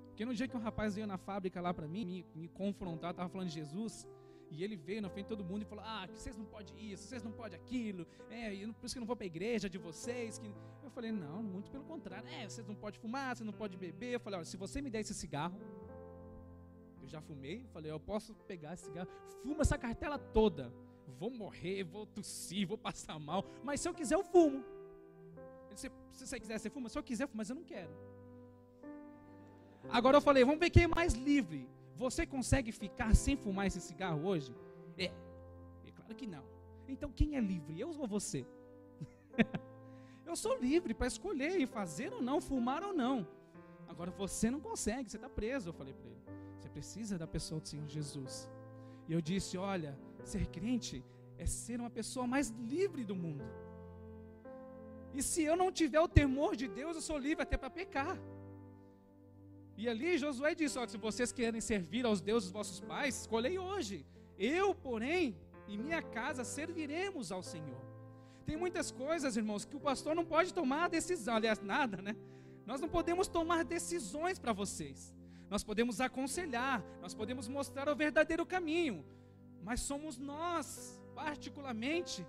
Porque no dia que um rapaz veio na fábrica lá para mim, me confrontar, estava falando de Jesus, e ele veio na frente de todo mundo e falou: que vocês não podem isso, vocês não podem aquilo, por isso que eu não vou para a igreja de vocês. Eu falei: não, muito pelo contrário, vocês não podem fumar, vocês não podem beber. Eu falei: olha, se você me der esse cigarro, eu já fumei, falei, eu posso pegar esse cigarro, fumo essa cartela toda, vou morrer, vou tossir, vou passar mal, mas se eu quiser eu fumo. Ele disse: se você quiser você fuma, se eu quiser, mas eu não quero. Agora eu falei: vamos ver quem é mais livre. Você consegue ficar sem fumar esse cigarro hoje? É claro que não. Então quem é livre? Eu ou você? Eu sou livre para escolher e fazer ou não, fumar ou não. Agora você não consegue, você está preso. Eu falei para ele: você precisa da pessoa do Senhor Jesus. E eu disse: olha, ser crente é ser uma pessoa mais livre do mundo. E se eu não tiver o temor de Deus, eu sou livre até para pecar. E ali Josué disse: se vocês querem servir aos deuses dos vossos pais, escolhei hoje. Eu, porém, e minha casa serviremos ao Senhor. Tem muitas coisas, irmãos, que o pastor não pode tomar decisão. Aliás, nada, né? Nós não podemos tomar decisões para vocês. Nós podemos aconselhar, nós podemos mostrar o verdadeiro caminho. Mas somos nós, particularmente,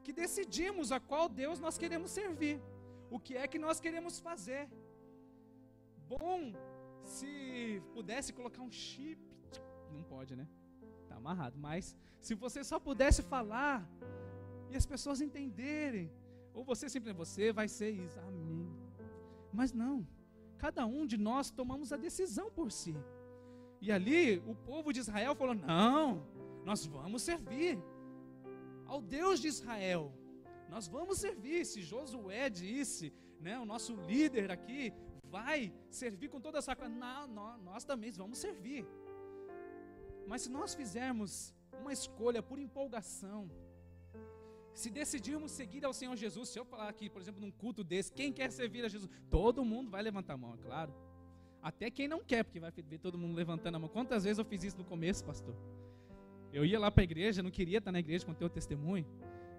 que decidimos a qual Deus nós queremos servir. O que é que nós queremos fazer. Bom, se pudesse colocar um chip, não pode, né? Está amarrado, mas se você só pudesse falar e as pessoas entenderem, ou você simplesmente, você vai ser isso, amém. Mas não, cada um de nós tomamos a decisão por si. E ali o povo de Israel falou: não, nós vamos servir ao Deus de Israel, nós vamos servir. Se Josué disse, né, o nosso líder aqui, vai servir com toda essa coisa, nós também vamos servir. Mas se nós fizermos uma escolha por empolgação, se decidirmos seguir ao Senhor Jesus, se eu falar aqui, por exemplo, num culto desse, quem quer servir a Jesus? Todo mundo vai levantar a mão, é claro. Até quem não quer, porque vai ver todo mundo levantando a mão. Quantas vezes eu fiz isso no começo, pastor? Eu ia lá para a igreja, não queria estar na igreja com o teu testemunho,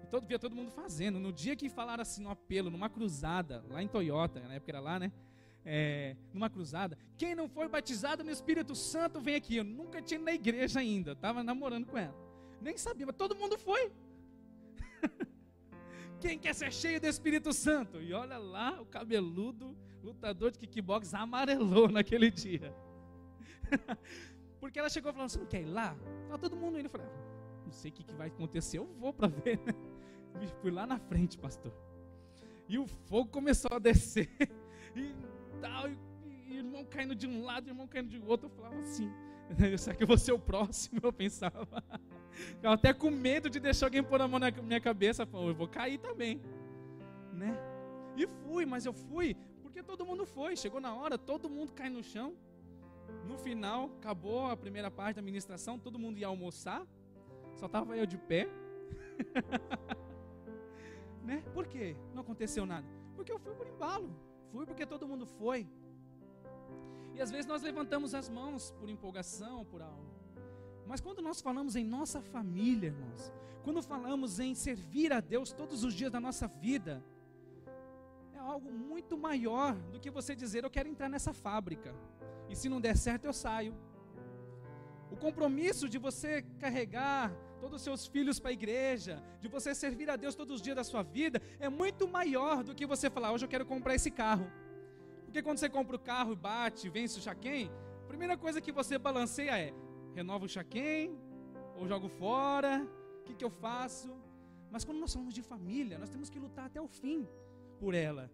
e via todo mundo fazendo. No dia que falaram assim, no apelo, numa cruzada, lá em Toyota, na época era lá, né? Numa cruzada, quem não foi batizado no Espírito Santo vem aqui. Eu nunca tinha ido na igreja ainda, estava namorando com ela, nem sabia, mas todo mundo foi. Quem quer ser cheio do Espírito Santo? E olha lá, o cabeludo lutador de kickbox amarelou naquele dia. Porque ela chegou falando: você não quer ir lá? Estava todo mundo indo. Eu falei: não sei o que vai acontecer, eu vou para ver, né? Fui lá na frente, pastor, e o fogo começou a descer e tal, e irmão caindo de um lado, irmão caindo de outro. Eu falava assim: será que eu vou ser o próximo? Eu pensava. Eu até com medo de deixar alguém pôr a mão na minha cabeça. Eu vou cair também, né? E fui, mas eu fui porque todo mundo foi. Chegou na hora, todo mundo cai no chão. No final, acabou a primeira parte da ministração, todo mundo ia almoçar, só estava eu de pé. Né? Por quê? Não aconteceu nada. Porque eu fui por embalo. Fui porque todo mundo foi. E às vezes nós levantamos as mãos por empolgação, por algo. Mas quando nós falamos em nossa família, irmãos, quando falamos em servir a Deus todos os dias da nossa vida, é algo muito maior do que você dizer: eu quero entrar nessa fábrica, e se não der certo eu saio. O compromisso de você carregar todos os seus filhos para a igreja, de você servir a Deus todos os dias da sua vida, é muito maior do que você falar: hoje eu quero comprar esse carro. Porque quando você compra o carro e bate, vence o Chaquém, primeira coisa que você balanceia é: renovo o Shaquem ou jogo fora? O que eu faço? Mas quando nós falamos de família, nós temos que lutar até o fim por ela.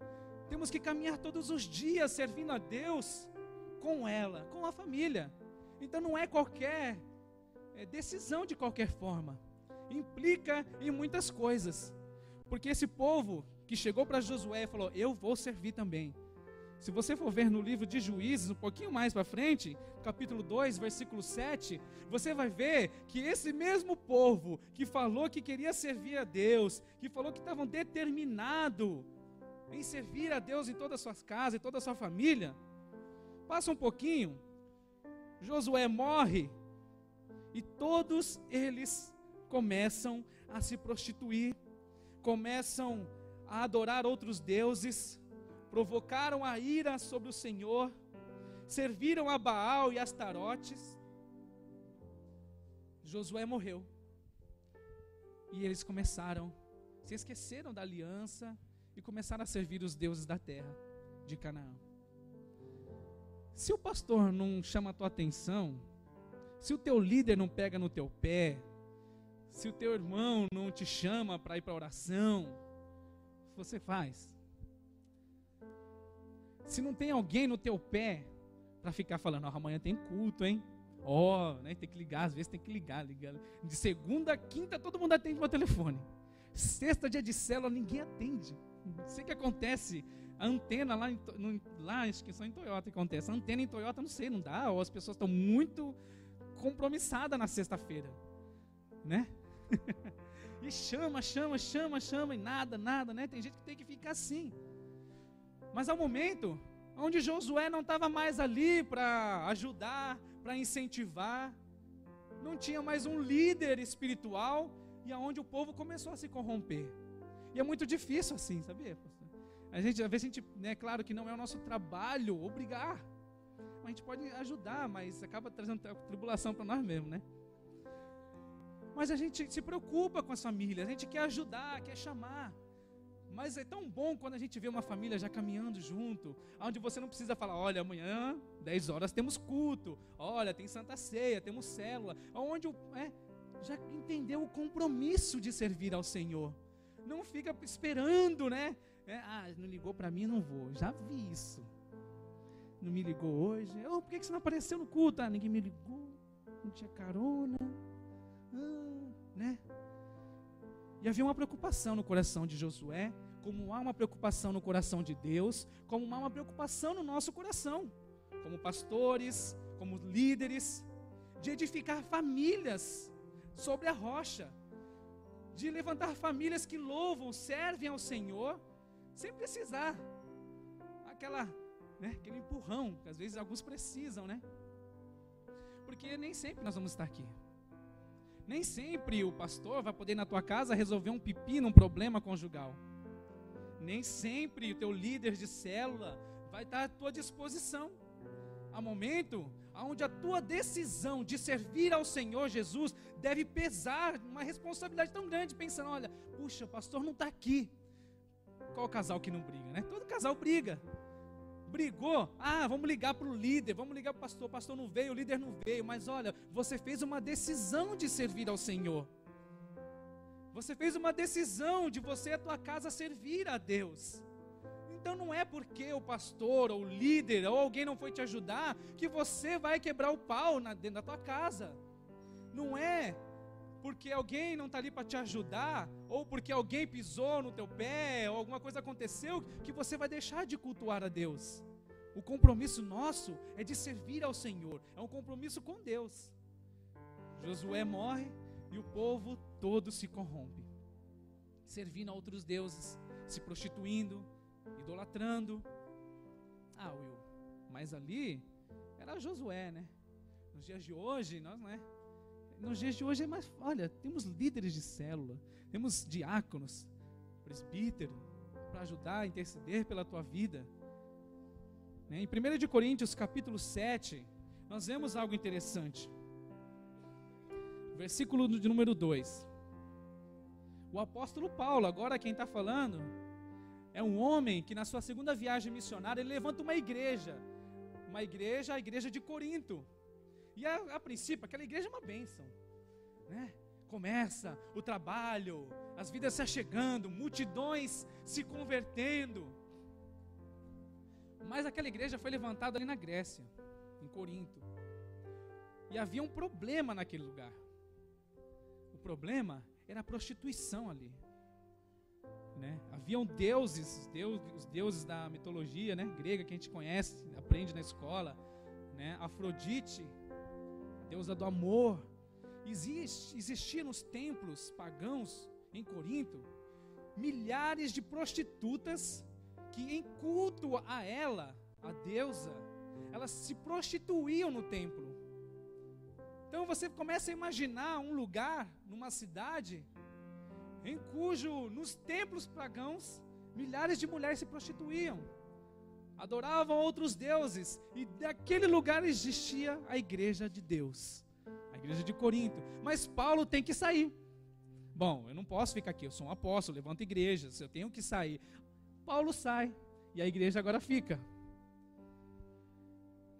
Temos que caminhar todos os dias servindo a Deus com ela, com a família. Então não é qualquer decisão de qualquer forma. Implica em muitas coisas. Porque esse povo que chegou para Josué e falou: eu vou servir também. Se você for ver no livro de Juízes, um pouquinho mais para frente, capítulo 2, versículo 7, você vai ver que esse mesmo povo que falou que queria servir a Deus, que falou que estavam determinados em servir a Deus em todas as suas casas, em toda a sua família, passa um pouquinho, Josué morre e todos eles começam a se prostituir, começam a adorar outros deuses, provocaram a ira sobre o Senhor, serviram a Baal e Astarotes. Josué morreu e eles se esqueceram da aliança e começaram a servir os deuses da terra de Canaã. Se o pastor não chama a tua atenção, se o teu líder não pega no teu pé, se o teu irmão não te chama para ir para a oração, você faz. Se não tem alguém no teu pé para ficar falando: amanhã tem culto, hein? Né, tem que ligar, às vezes tem que ligar. De segunda a quinta todo mundo atende meu telefone. Sexta, dia de célula, ninguém atende. Não sei o que acontece. A antena lá, acho que só em Toyota que acontece. A antena em Toyota, não sei, não dá. Ou as pessoas estão muito compromissadas na sexta-feira, né? E chama, e nada, né? Tem gente que tem que ficar assim. Mas há um momento onde Josué não estava mais ali para ajudar, para incentivar, não tinha mais um líder espiritual, e aonde o povo começou a se corromper. E é muito difícil assim, sabia? Às vezes a gente, né, claro que não é o nosso trabalho obrigar, a gente pode ajudar, mas acaba trazendo tribulação para nós mesmos, né? Mas a gente se preocupa com as famílias, a gente quer ajudar, quer chamar. Mas é tão bom quando a gente vê uma família já caminhando junto, onde você não precisa falar: olha, amanhã, 10 horas temos culto, olha, tem Santa Ceia, temos célula, onde já entendeu o compromisso de servir ao Senhor. Não fica esperando, né? Não ligou para mim, não vou. Já vi isso. Não me ligou hoje. Por que você não apareceu no culto? Ninguém me ligou, não tinha carona, né? E havia uma preocupação no coração de Josué, como há uma preocupação no coração de Deus, como há uma preocupação no nosso coração, como pastores, como líderes, de edificar famílias sobre a rocha, de levantar famílias que louvam, servem ao Senhor, sem precisar aquele empurrão, que às vezes alguns precisam, né? Porque nem sempre nós vamos estar aqui. Nem sempre o pastor vai poder ir na tua casa resolver um pepino, um problema conjugal. Nem sempre o teu líder de célula vai estar à tua disposição. Há momento onde a tua decisão de servir ao Senhor Jesus deve pesar uma responsabilidade tão grande, pensando: olha, puxa, o pastor não está aqui. Qual casal que não briga, né? Todo casal briga. Brigou, vamos ligar para o líder, vamos ligar para o pastor não veio, o líder não veio, mas olha, você fez uma decisão de servir ao Senhor, você fez uma decisão de você e a tua casa servir a Deus. Então não é porque o pastor, ou o líder, ou alguém não foi te ajudar, que você vai quebrar o pau dentro da tua casa. Não é porque alguém não está ali para te ajudar, ou porque alguém pisou no teu pé, ou alguma coisa aconteceu, que você vai deixar de cultuar a Deus. O compromisso nosso é de servir ao Senhor, é um compromisso com Deus. Josué morre e o povo todo se corrompe, servindo a outros deuses, se prostituindo, idolatrando. Mas ali era Josué, né? Nos dias de hoje, nos dias de hoje é mais, olha, temos líderes de célula, temos diáconos, presbítero, para ajudar a interceder pela tua vida. Em 1 Coríntios capítulo 7, nós vemos algo interessante. Versículo de número 2. O apóstolo Paulo, agora quem está falando, é um homem que na sua segunda viagem missionária, ele levanta uma igreja uma igreja, a igreja de Corinto. E a princípio, aquela igreja é uma bênção, né? Começa o trabalho, as vidas se achegando, multidões se convertendo. Mas aquela igreja foi levantada ali na Grécia, em Corinto. E havia um problema naquele lugar. O problema era a prostituição ali, né? Haviam os deuses da mitologia, né, grega, que a gente conhece, aprende na escola, né? Afrodite, a deusa do amor. Existiam nos templos pagãos em Corinto milhares de prostitutas que, em culto a ela, a deusa, elas se prostituíam no templo. Então você começa a imaginar um lugar, numa cidade, nos templos pagãos, milhares de mulheres se prostituíam, adoravam outros deuses, e daquele lugar existia a igreja de Deus, a igreja de Corinto. Mas Paulo tem que sair. Bom, eu não posso ficar aqui, eu sou um apóstolo, levanto igrejas, eu tenho que sair. Paulo sai, e a igreja agora fica.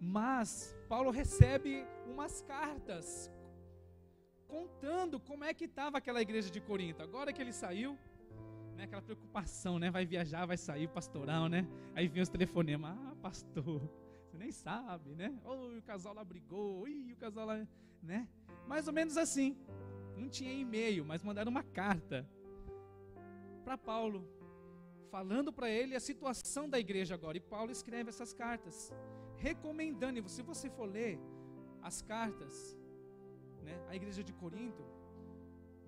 Mas Paulo recebe umas cartas contando como é que estava aquela igreja de Corinto. Agora que ele saiu, né, aquela preocupação, né, vai viajar, vai sair, pastoral, né? Aí vem os telefonemas, pastor, você nem sabe, né? O casal lá brigou, o casal lá, né? Mais ou menos assim. Não tinha e-mail, mas mandaram uma carta para Paulo, falando para ele a situação da igreja agora. E Paulo escreve essas cartas, recomendando, e se você for ler as cartas, né, a igreja de Corinto,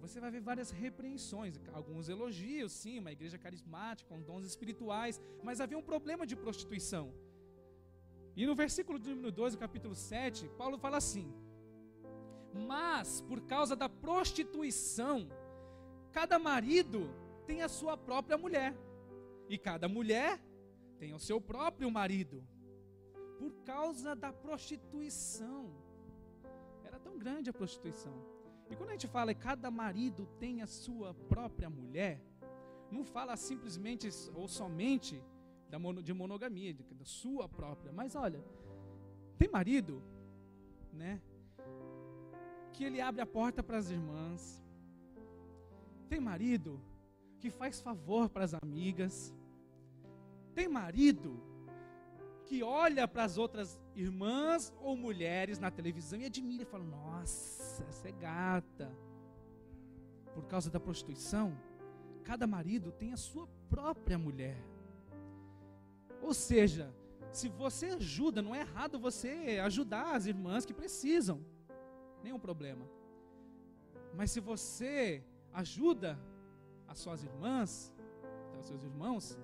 você vai ver várias repreensões, alguns elogios, sim, uma igreja carismática, com dons espirituais, mas havia um problema de prostituição. E no versículo número 2, do capítulo 7, Paulo fala assim: mas por causa da prostituição, cada marido tem a sua própria mulher, e cada mulher tem o seu próprio marido. Por causa da prostituição. Era tão grande a prostituição. E quando a gente fala que cada marido tem a sua própria mulher, não fala simplesmente ou somente de monogamia, da sua própria. Mas olha, tem marido, né, que ele abre a porta para as irmãs. Tem marido que faz favor para as amigas. Tem marido que olha para as outras irmãs ou mulheres na televisão e admira e fala: nossa, essa é gata. Por causa da prostituição, cada marido tem a sua própria mulher. Ou seja, se você ajuda, não é errado você ajudar as irmãs que precisam, nenhum problema. Mas se você ajuda as suas irmãs, os seus irmãos,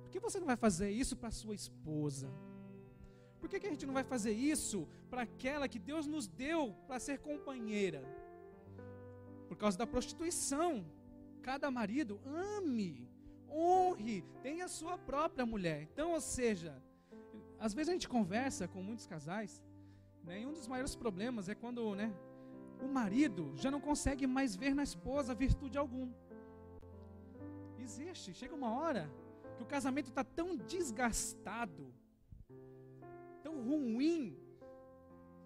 por que você não vai fazer isso para a sua esposa? Por que a gente não vai fazer isso para aquela que Deus nos deu para ser companheira? Por causa da prostituição. Cada marido ame, honre, tenha a sua própria mulher. Então, ou seja, às vezes a gente conversa com muitos casais, né, e um dos maiores problemas é quando, né, o marido já não consegue mais ver na esposa virtude alguma. Existe, chega uma hora que o casamento está tão desgastado, tão ruim,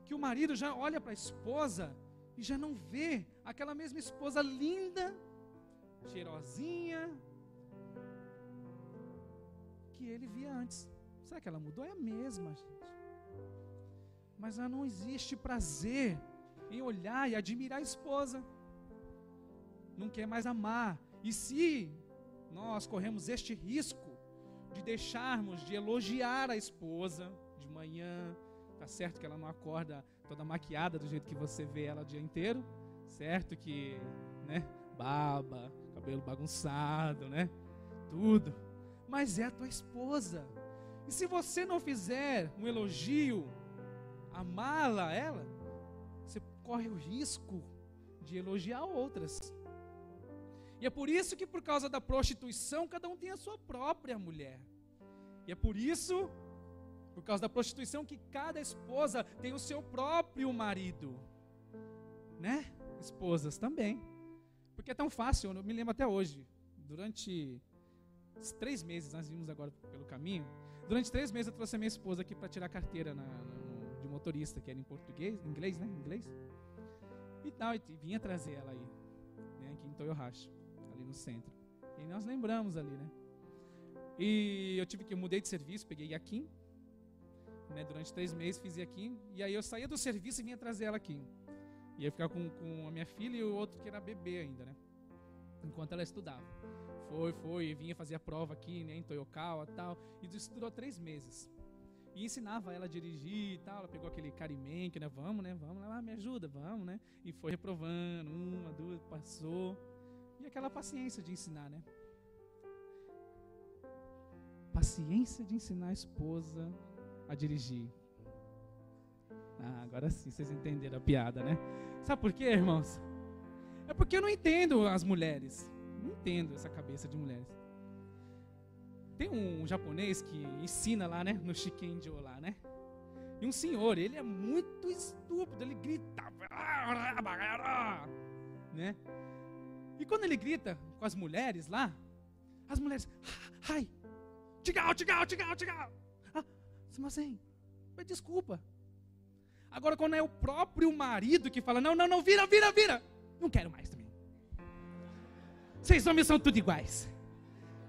que o marido já olha para a esposa e já não vê aquela mesma esposa linda, cheirosinha, que ele via antes. Será que ela mudou? É a mesma, gente. Mas já não existe prazer em olhar e admirar a esposa. Não quer mais amar. E se nós corremos este risco de deixarmos de elogiar a esposa de manhã, tá certo que ela não acorda toda maquiada do jeito que você vê ela o dia inteiro, certo que, né, baba, cabelo bagunçado, né, tudo, mas é a tua esposa. E se você não fizer um elogio, amá-la, ela, você corre o risco de elogiar outras. E é por isso que, por causa da prostituição, cada um tem a sua própria mulher. E é por isso, por causa da prostituição, que cada esposa tem o seu próprio marido, né? Esposas também. Porque é tão fácil, eu me lembro até hoje, durante os 3 meses, nós vimos agora pelo caminho, Durante 3 meses eu trouxe a minha esposa aqui para tirar a carteira de motorista, que era em português, inglês, né? Inglês. E tal, e vinha trazer ela aí, né? Aqui em Toyohashi, ali no centro. E nós lembramos ali, né? E eu mudei de serviço, peguei Yakin, né? Durante 3 meses fiz Yakin, e aí eu saía do serviço e vinha trazer ela aqui. E eu ficava com a minha filha e o outro que era bebê ainda, né? Enquanto ela estudava. Foi, vinha fazer a prova aqui, né, em Toyokawa e tal. E isso durou 3 meses. E ensinava ela a dirigir e tal. Ela pegou aquele Karimen, que, né, vamos lá, me ajuda, vamos, né. E foi reprovando, 1, 2, passou. E aquela paciência de ensinar, né. Paciência de ensinar a esposa a dirigir. Ah, agora sim, vocês entenderam a piada, né. Sabe por quê, irmãos? É porque eu não entendo as mulheres. Não entendo essa cabeça de mulheres. Tem um japonês que ensina lá, né, no Shikenjo lá, né? E um senhor, ele é muito estúpido, ele grita, né? E quando ele grita com as mulheres lá, as mulheres, ai, tchigau. Ah, mas desculpa. Agora quando é o próprio marido que fala, não, vira, não quero mais também. Vocês homens são tudo iguais.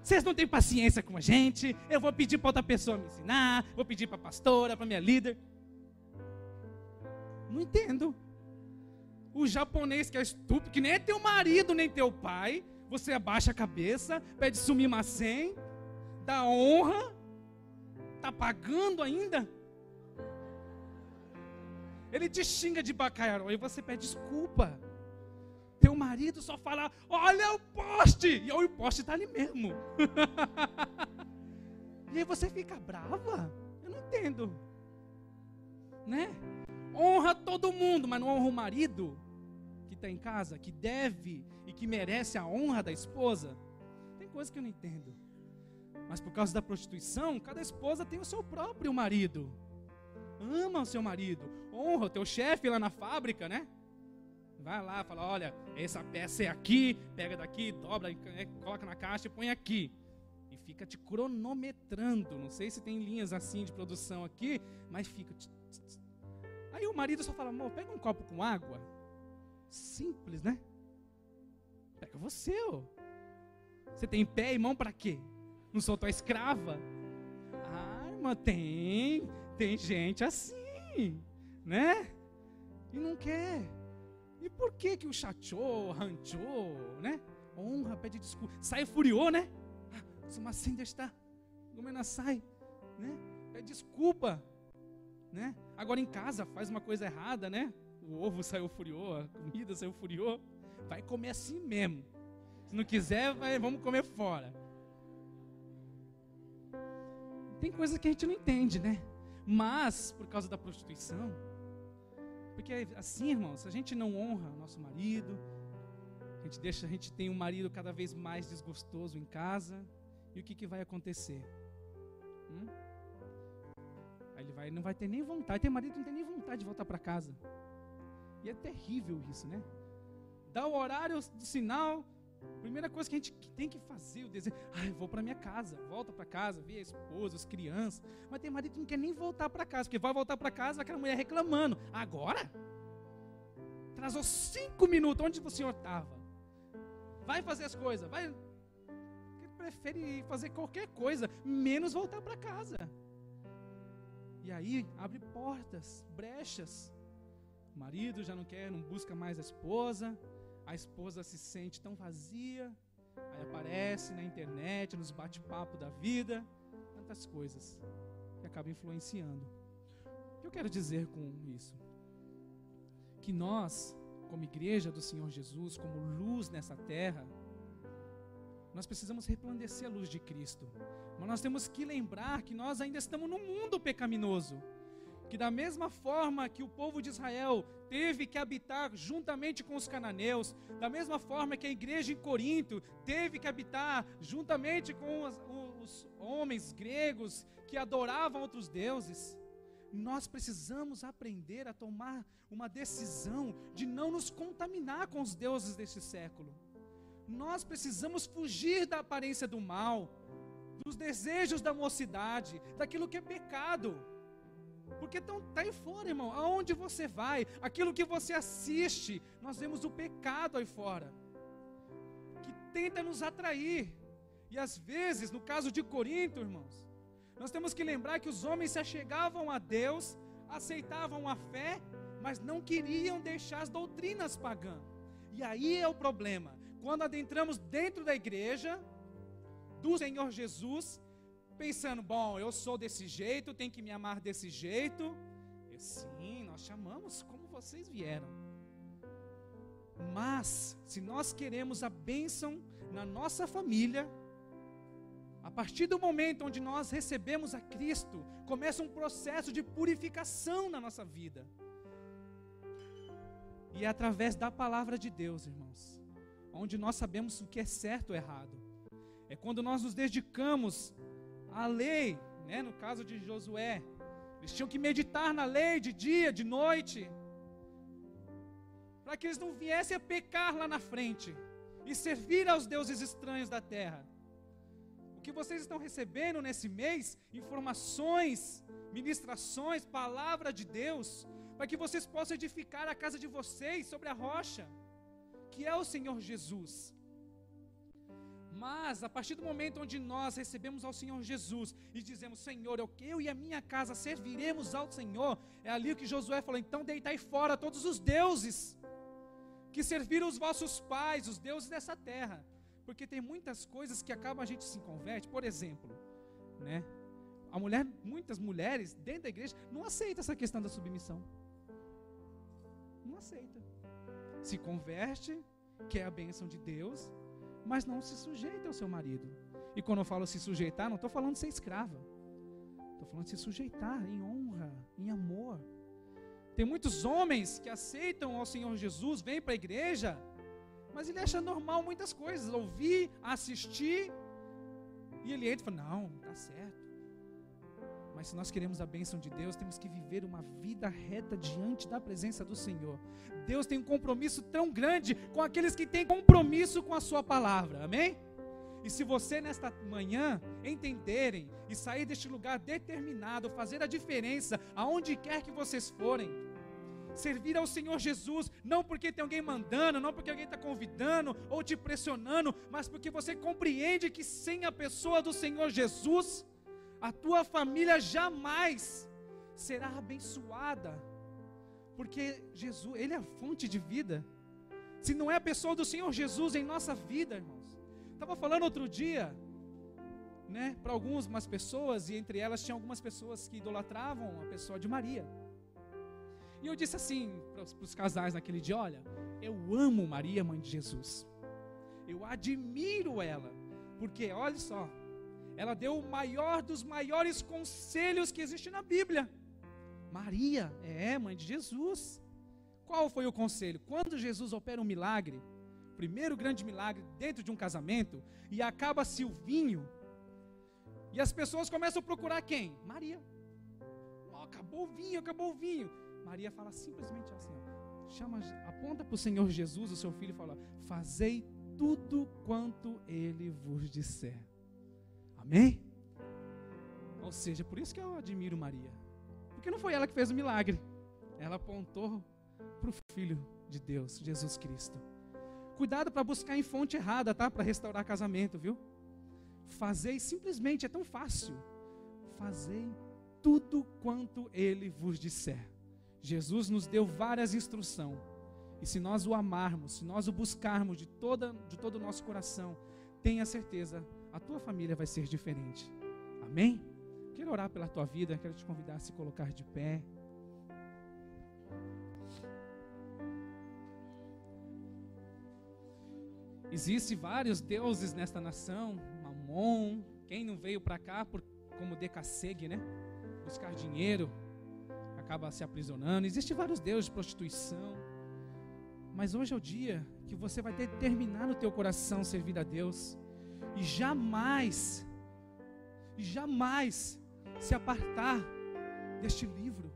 Vocês não têm paciência com a gente. Eu vou pedir para outra pessoa me ensinar. Vou pedir para a pastora, para minha líder. Não entendo. O japonês que é estúpido, que nem é teu marido, nem teu pai. Você abaixa a cabeça, pede sumimasen, dá honra. Tá pagando ainda? Ele te xinga de bacaiaró e você pede desculpa. Teu marido só fala, olha o poste! E olha, o poste está ali mesmo. E aí você fica brava? Eu não entendo. Né? Honra todo mundo, mas não honra o marido que está em casa, que deve e que merece a honra da esposa. Tem coisa que eu não entendo. Mas por causa da prostituição, cada esposa tem o seu próprio marido. Ama o seu marido. Honra o teu chefe lá na fábrica, né? Vai lá, fala, olha, essa peça é aqui, pega daqui, dobra, coloca na caixa e põe aqui. E fica te cronometrando. Não sei se tem linhas assim de produção aqui, mas fica. Aí o marido só fala, amor, pega um copo com água. Simples, né? Pega você, ó. Você tem pé e mão para quê? Não sou tua escrava? Ah, irmã, tem gente assim, né? E não quer. E por que o chachô, ranchô, né? Honra, pede desculpa. Sai furiou, né? Mas sem deixar. Gomenasai, né? Pede desculpa, né? Agora em casa faz uma coisa errada, né? O ovo saiu furiou, a comida saiu furiou. Vai comer assim mesmo. Se não quiser, vamos comer fora. Tem coisas que a gente não entende, né? Mas, por causa da prostituição, porque assim, irmãos, a gente não honra o nosso marido, a gente tem um marido cada vez mais desgostoso em casa, e o que vai acontecer? Aí ele não vai ter nem vontade, tem marido que não tem nem vontade de voltar para casa. E é terrível isso, né? Dá o horário do sinal, primeira coisa que a gente tem que fazer, o desejo, vou para minha casa, volta para casa, vê a esposa, as crianças. Mas tem marido que não quer nem voltar para casa, porque vai voltar para casa, aquela mulher reclamando. Agora? Atrasou 5 minutos, onde o senhor estava? Vai fazer as coisas, vai. Ele prefere fazer qualquer coisa, menos voltar para casa. E aí, abre portas, brechas. O marido já não quer, não busca mais a esposa se sente tão vazia, aí aparece na internet, nos bate-papo da vida, tantas coisas que acabam influenciando. O que eu quero dizer com isso? Que nós, como igreja do Senhor Jesus, como luz nessa terra, nós precisamos resplandecer a luz de Cristo, mas nós temos que lembrar que nós ainda estamos num mundo pecaminoso, que da mesma forma que o povo de Israel teve que habitar juntamente com os cananeus, da mesma forma que a igreja em Corinto teve que habitar juntamente com os homens gregos que adoravam outros deuses, nós precisamos aprender a tomar uma decisão de não nos contaminar com os deuses deste século. Nós precisamos fugir da aparência do mal, dos desejos da mocidade, daquilo que é pecado. Porque está aí fora, irmão, aonde você vai, aquilo que você assiste, nós vemos o pecado aí fora, que tenta nos atrair. E às vezes, no caso de Corinto, irmãos, nós temos que lembrar que os homens se achegavam a Deus, aceitavam a fé, mas não queriam deixar as doutrinas pagãs. E aí é o problema, quando adentramos dentro da igreja do Senhor Jesus, pensando, bom, eu sou desse jeito, tem que me amar desse jeito. E sim, nós chamamos como vocês vieram. Mas, se nós queremos a bênção na nossa família, a partir do momento onde nós recebemos a Cristo, começa um processo de purificação na nossa vida. E é através da palavra de Deus, irmãos, onde nós sabemos o que é certo ou errado. É quando nós nos dedicamos à lei, né? No caso de Josué, eles tinham que meditar na lei de dia, de noite, para que eles não viessem a pecar lá na frente e servir aos deuses estranhos da terra. O que vocês estão recebendo nesse mês, informações, ministrações, palavra de Deus, para que vocês possam edificar a casa de vocês sobre a rocha, que é o Senhor Jesus. Mas, a partir do momento onde nós recebemos ao Senhor Jesus e dizemos, Senhor, eu e a minha casa serviremos ao Senhor, é ali que Josué falou, então deitai fora todos os deuses que serviram os vossos pais, os deuses dessa terra. Porque tem muitas coisas que acabam a gente se converte. Por exemplo, né? Muitas mulheres dentro da igreja não aceitam essa questão da submissão. Não aceita. Se converte, quer a bênção de Deus, mas não se sujeita ao seu marido. E quando eu falo se sujeitar, não estou falando de ser escrava. Estou falando de se sujeitar em honra, em amor. Tem muitos homens que aceitam ao Senhor Jesus, vêm para a igreja, mas ele acha normal muitas coisas, ouvir, assistir, e ele entra e fala, não, está certo. Mas se nós queremos a bênção de Deus, temos que viver uma vida reta diante da presença do Senhor. Deus tem um compromisso tão grande com aqueles que têm compromisso com a sua palavra, amém? E se você nesta manhã entenderem e sair deste lugar determinado, fazer a diferença aonde quer que vocês forem, servir ao Senhor Jesus, não porque tem alguém mandando, não porque alguém está convidando ou te pressionando, mas porque você compreende que sem a pessoa do Senhor Jesus, a tua família jamais será abençoada, porque Jesus, Ele é a fonte de vida. Se não é a pessoa do Senhor Jesus em nossa vida, irmãos, estava falando outro dia, né, para algumas pessoas, e entre elas tinha algumas pessoas que idolatravam a pessoa de Maria. E eu disse assim para os casais naquele dia, olha, eu amo Maria, mãe de Jesus. Eu admiro ela, porque olha só, ela deu o maior dos maiores conselhos que existe na Bíblia. Maria é mãe de Jesus. Qual foi o conselho? Quando Jesus opera um milagre, o primeiro grande milagre dentro de um casamento, e acaba-se o vinho, e as pessoas começam a procurar quem? Maria. Acabou o vinho. Maria fala simplesmente assim, aponta para o Senhor Jesus, o seu filho, e fala, fazei tudo quanto Ele vos disser. Amém? Ou seja, por isso que eu admiro Maria, porque não foi ela que fez o milagre, ela apontou para o Filho de Deus, Jesus Cristo. Cuidado para buscar em fonte errada, tá? Para restaurar casamento, viu? Fazei simplesmente, é tão fácil, fazei tudo quanto Ele vos disser. Jesus nos deu várias instruções, e se nós o amarmos, se nós o buscarmos de todo o nosso coração, tenha certeza, a tua família vai ser diferente. Amém? Quero orar pela tua vida, quero te convidar a se colocar de pé. Existem vários deuses nesta nação, Mamon, quem não veio para cá como Decasseg, né? Buscar dinheiro, acaba se aprisionando. Existem vários deuses de prostituição, mas hoje é o dia que você vai determinar no teu coração servir a Deus, e jamais se apartar deste livro,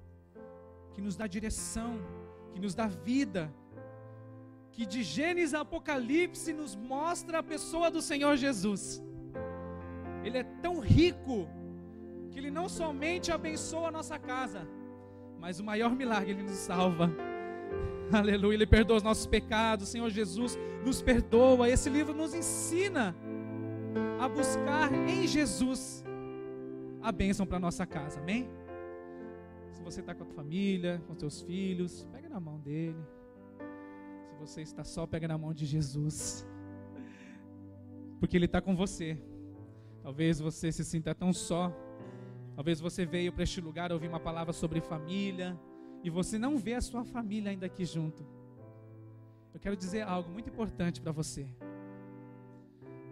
que nos dá direção, que nos dá vida, que de Gênesis a Apocalipse nos mostra a pessoa do Senhor Jesus. Ele é tão rico que Ele não somente abençoa a nossa casa, mas o maior milagre, Ele nos salva. Aleluia, Ele perdoa os nossos pecados. Senhor Jesus nos perdoa. Esse livro nos ensina a buscar em Jesus a bênção para a nossa casa, amém? Se você está com a tua família, com os teus filhos, pega na mão dele. Se você está só, pega na mão de Jesus, porque Ele está com você. Talvez você se sinta tão só. Talvez você veio para este lugar ouvir uma palavra sobre família e você não vê a sua família ainda aqui junto. Eu quero dizer algo muito importante para você.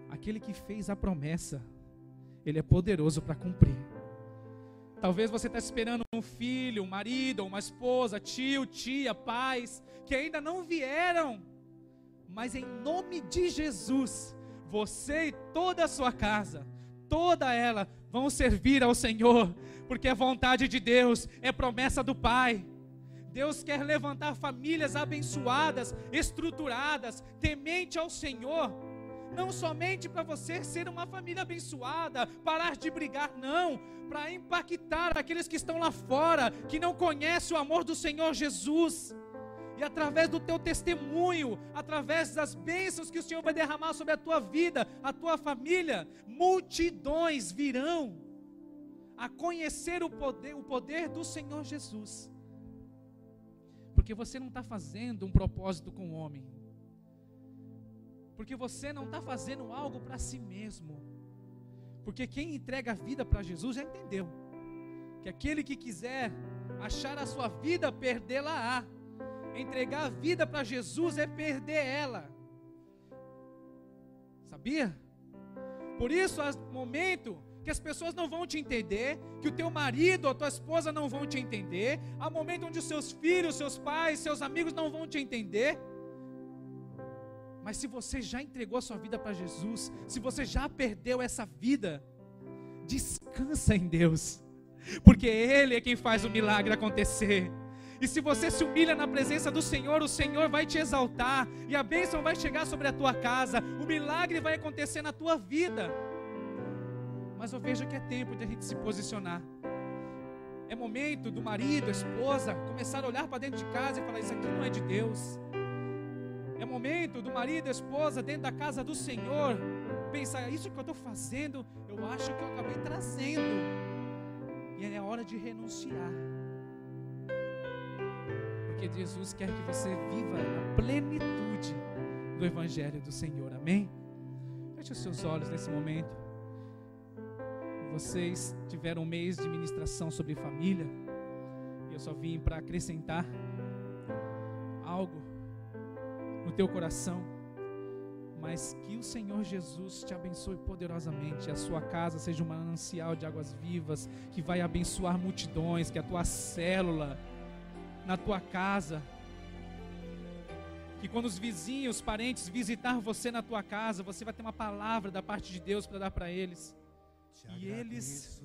Aquele que fez a promessa, Ele é poderoso para cumprir. Talvez você está esperando um filho, um marido, uma esposa, tio, tia, pais, que ainda não vieram. Mas em nome de Jesus, você e toda a sua casa, toda ela, vão servir ao Senhor, porque é vontade de Deus, é promessa do Pai. Deus quer levantar famílias abençoadas, estruturadas, temente ao Senhor. Não somente para você ser uma família abençoada, parar de brigar, não, para impactar aqueles que estão lá fora, que não conhecem o amor do Senhor Jesus, e através do teu testemunho, através das bênçãos que o Senhor vai derramar sobre a tua vida, a tua família, multidões virão a conhecer o poder do Senhor Jesus, porque você não está fazendo um propósito com o homem, porque você não está fazendo algo para si mesmo, porque quem entrega a vida para Jesus já entendeu, que aquele que quiser achar a sua vida, perdê-la-á. Entregar a vida para Jesus é perder ela, sabia? Por isso há momento que as pessoas não vão te entender, que o teu marido ou a tua esposa não vão te entender, há momento onde os seus filhos, seus pais, seus amigos não vão te entender. Mas se você já entregou a sua vida para Jesus, se você já perdeu essa vida, descansa em Deus, porque Ele é quem faz o milagre acontecer. E se você se humilha na presença do Senhor, o Senhor vai te exaltar, e a bênção vai chegar sobre a tua casa, o milagre vai acontecer na tua vida. Mas eu vejo que é tempo de a gente se posicionar. É momento do marido, a esposa, começar a olhar para dentro de casa e falar: isso aqui não é de Deus. É momento do marido e a esposa dentro da casa do Senhor pensar: isso que eu estou fazendo, eu acho que eu acabei trazendo, e é hora de renunciar, porque Jesus quer que você viva a plenitude do Evangelho do Senhor, amém? Feche os seus olhos nesse momento. Vocês tiveram um mês de ministração sobre família, e eu só vim para acrescentar algo no teu coração, mas que o Senhor Jesus te abençoe poderosamente, a sua casa seja um manancial de águas vivas, que vai abençoar multidões, que a tua célula, na tua casa, que quando os vizinhos, parentes visitar você na tua casa, você vai ter uma palavra da parte de Deus para dar para eles, e eles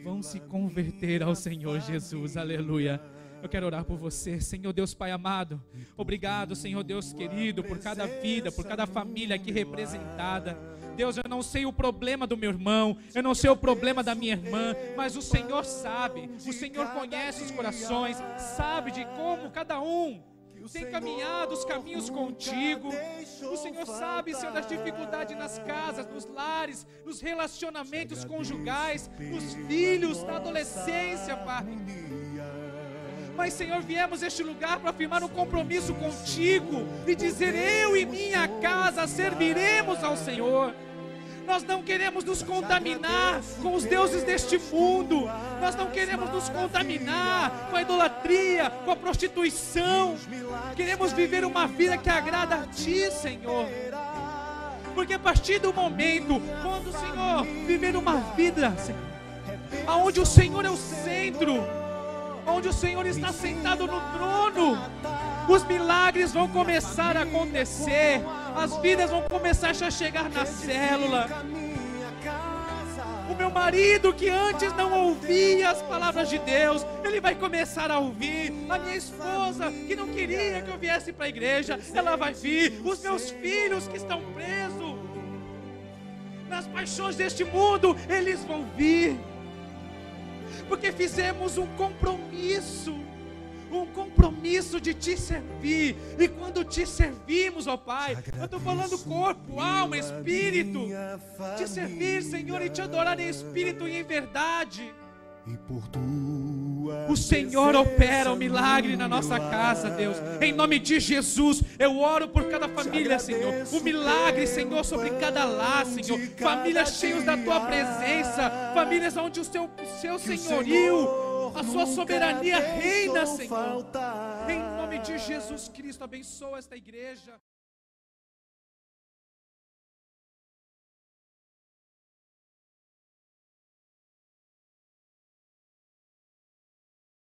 vão se converter ao Senhor Jesus, aleluia. Eu quero orar por você, Senhor Deus Pai amado. Obrigado, Senhor Deus querido, por cada vida, por cada família aqui representada. Deus, eu não sei o problema do meu irmão, eu não sei o problema da minha irmã, mas o Senhor sabe, o Senhor conhece os corações, sabe de como cada um tem caminhado os caminhos contigo. O Senhor sabe, Senhor, das dificuldades nas casas, nos lares, nos relacionamentos conjugais, nos filhos, na adolescência, Pai. Mas, Senhor, viemos a este lugar para afirmar um compromisso contigo e dizer: eu e minha casa serviremos ao Senhor. Nós não queremos nos contaminar com os deuses deste mundo. Nós não queremos nos contaminar com a idolatria, com a prostituição. Queremos viver uma vida que agrada a Ti, Senhor. Porque a partir do momento, quando o Senhor viver uma vida, Senhor, onde o Senhor é o centro, onde o Senhor está sentado no trono, os milagres vão começar a acontecer, as vidas vão começar a chegar na célula. O meu marido, que antes não ouvia as palavras de Deus, ele vai começar a ouvir. A minha esposa, que não queria que eu viesse para a igreja, ela vai vir. Os meus filhos que estão presos das paixões deste mundo, eles vão vir. Porque fizemos um compromisso de te servir. E quando te servimos, ó Pai, eu estou falando corpo, alma, espírito, te servir, Senhor, e te adorar em espírito e em verdade. O Senhor opera o milagre na nossa casa, Deus. Em nome de Jesus, eu oro por cada família, Senhor. O milagre, Senhor, sobre cada lar, Senhor. Famílias cheias da Tua presença. Famílias onde o Seu senhorio, a Sua soberania reina, Senhor. Em nome de Jesus Cristo, abençoa esta igreja.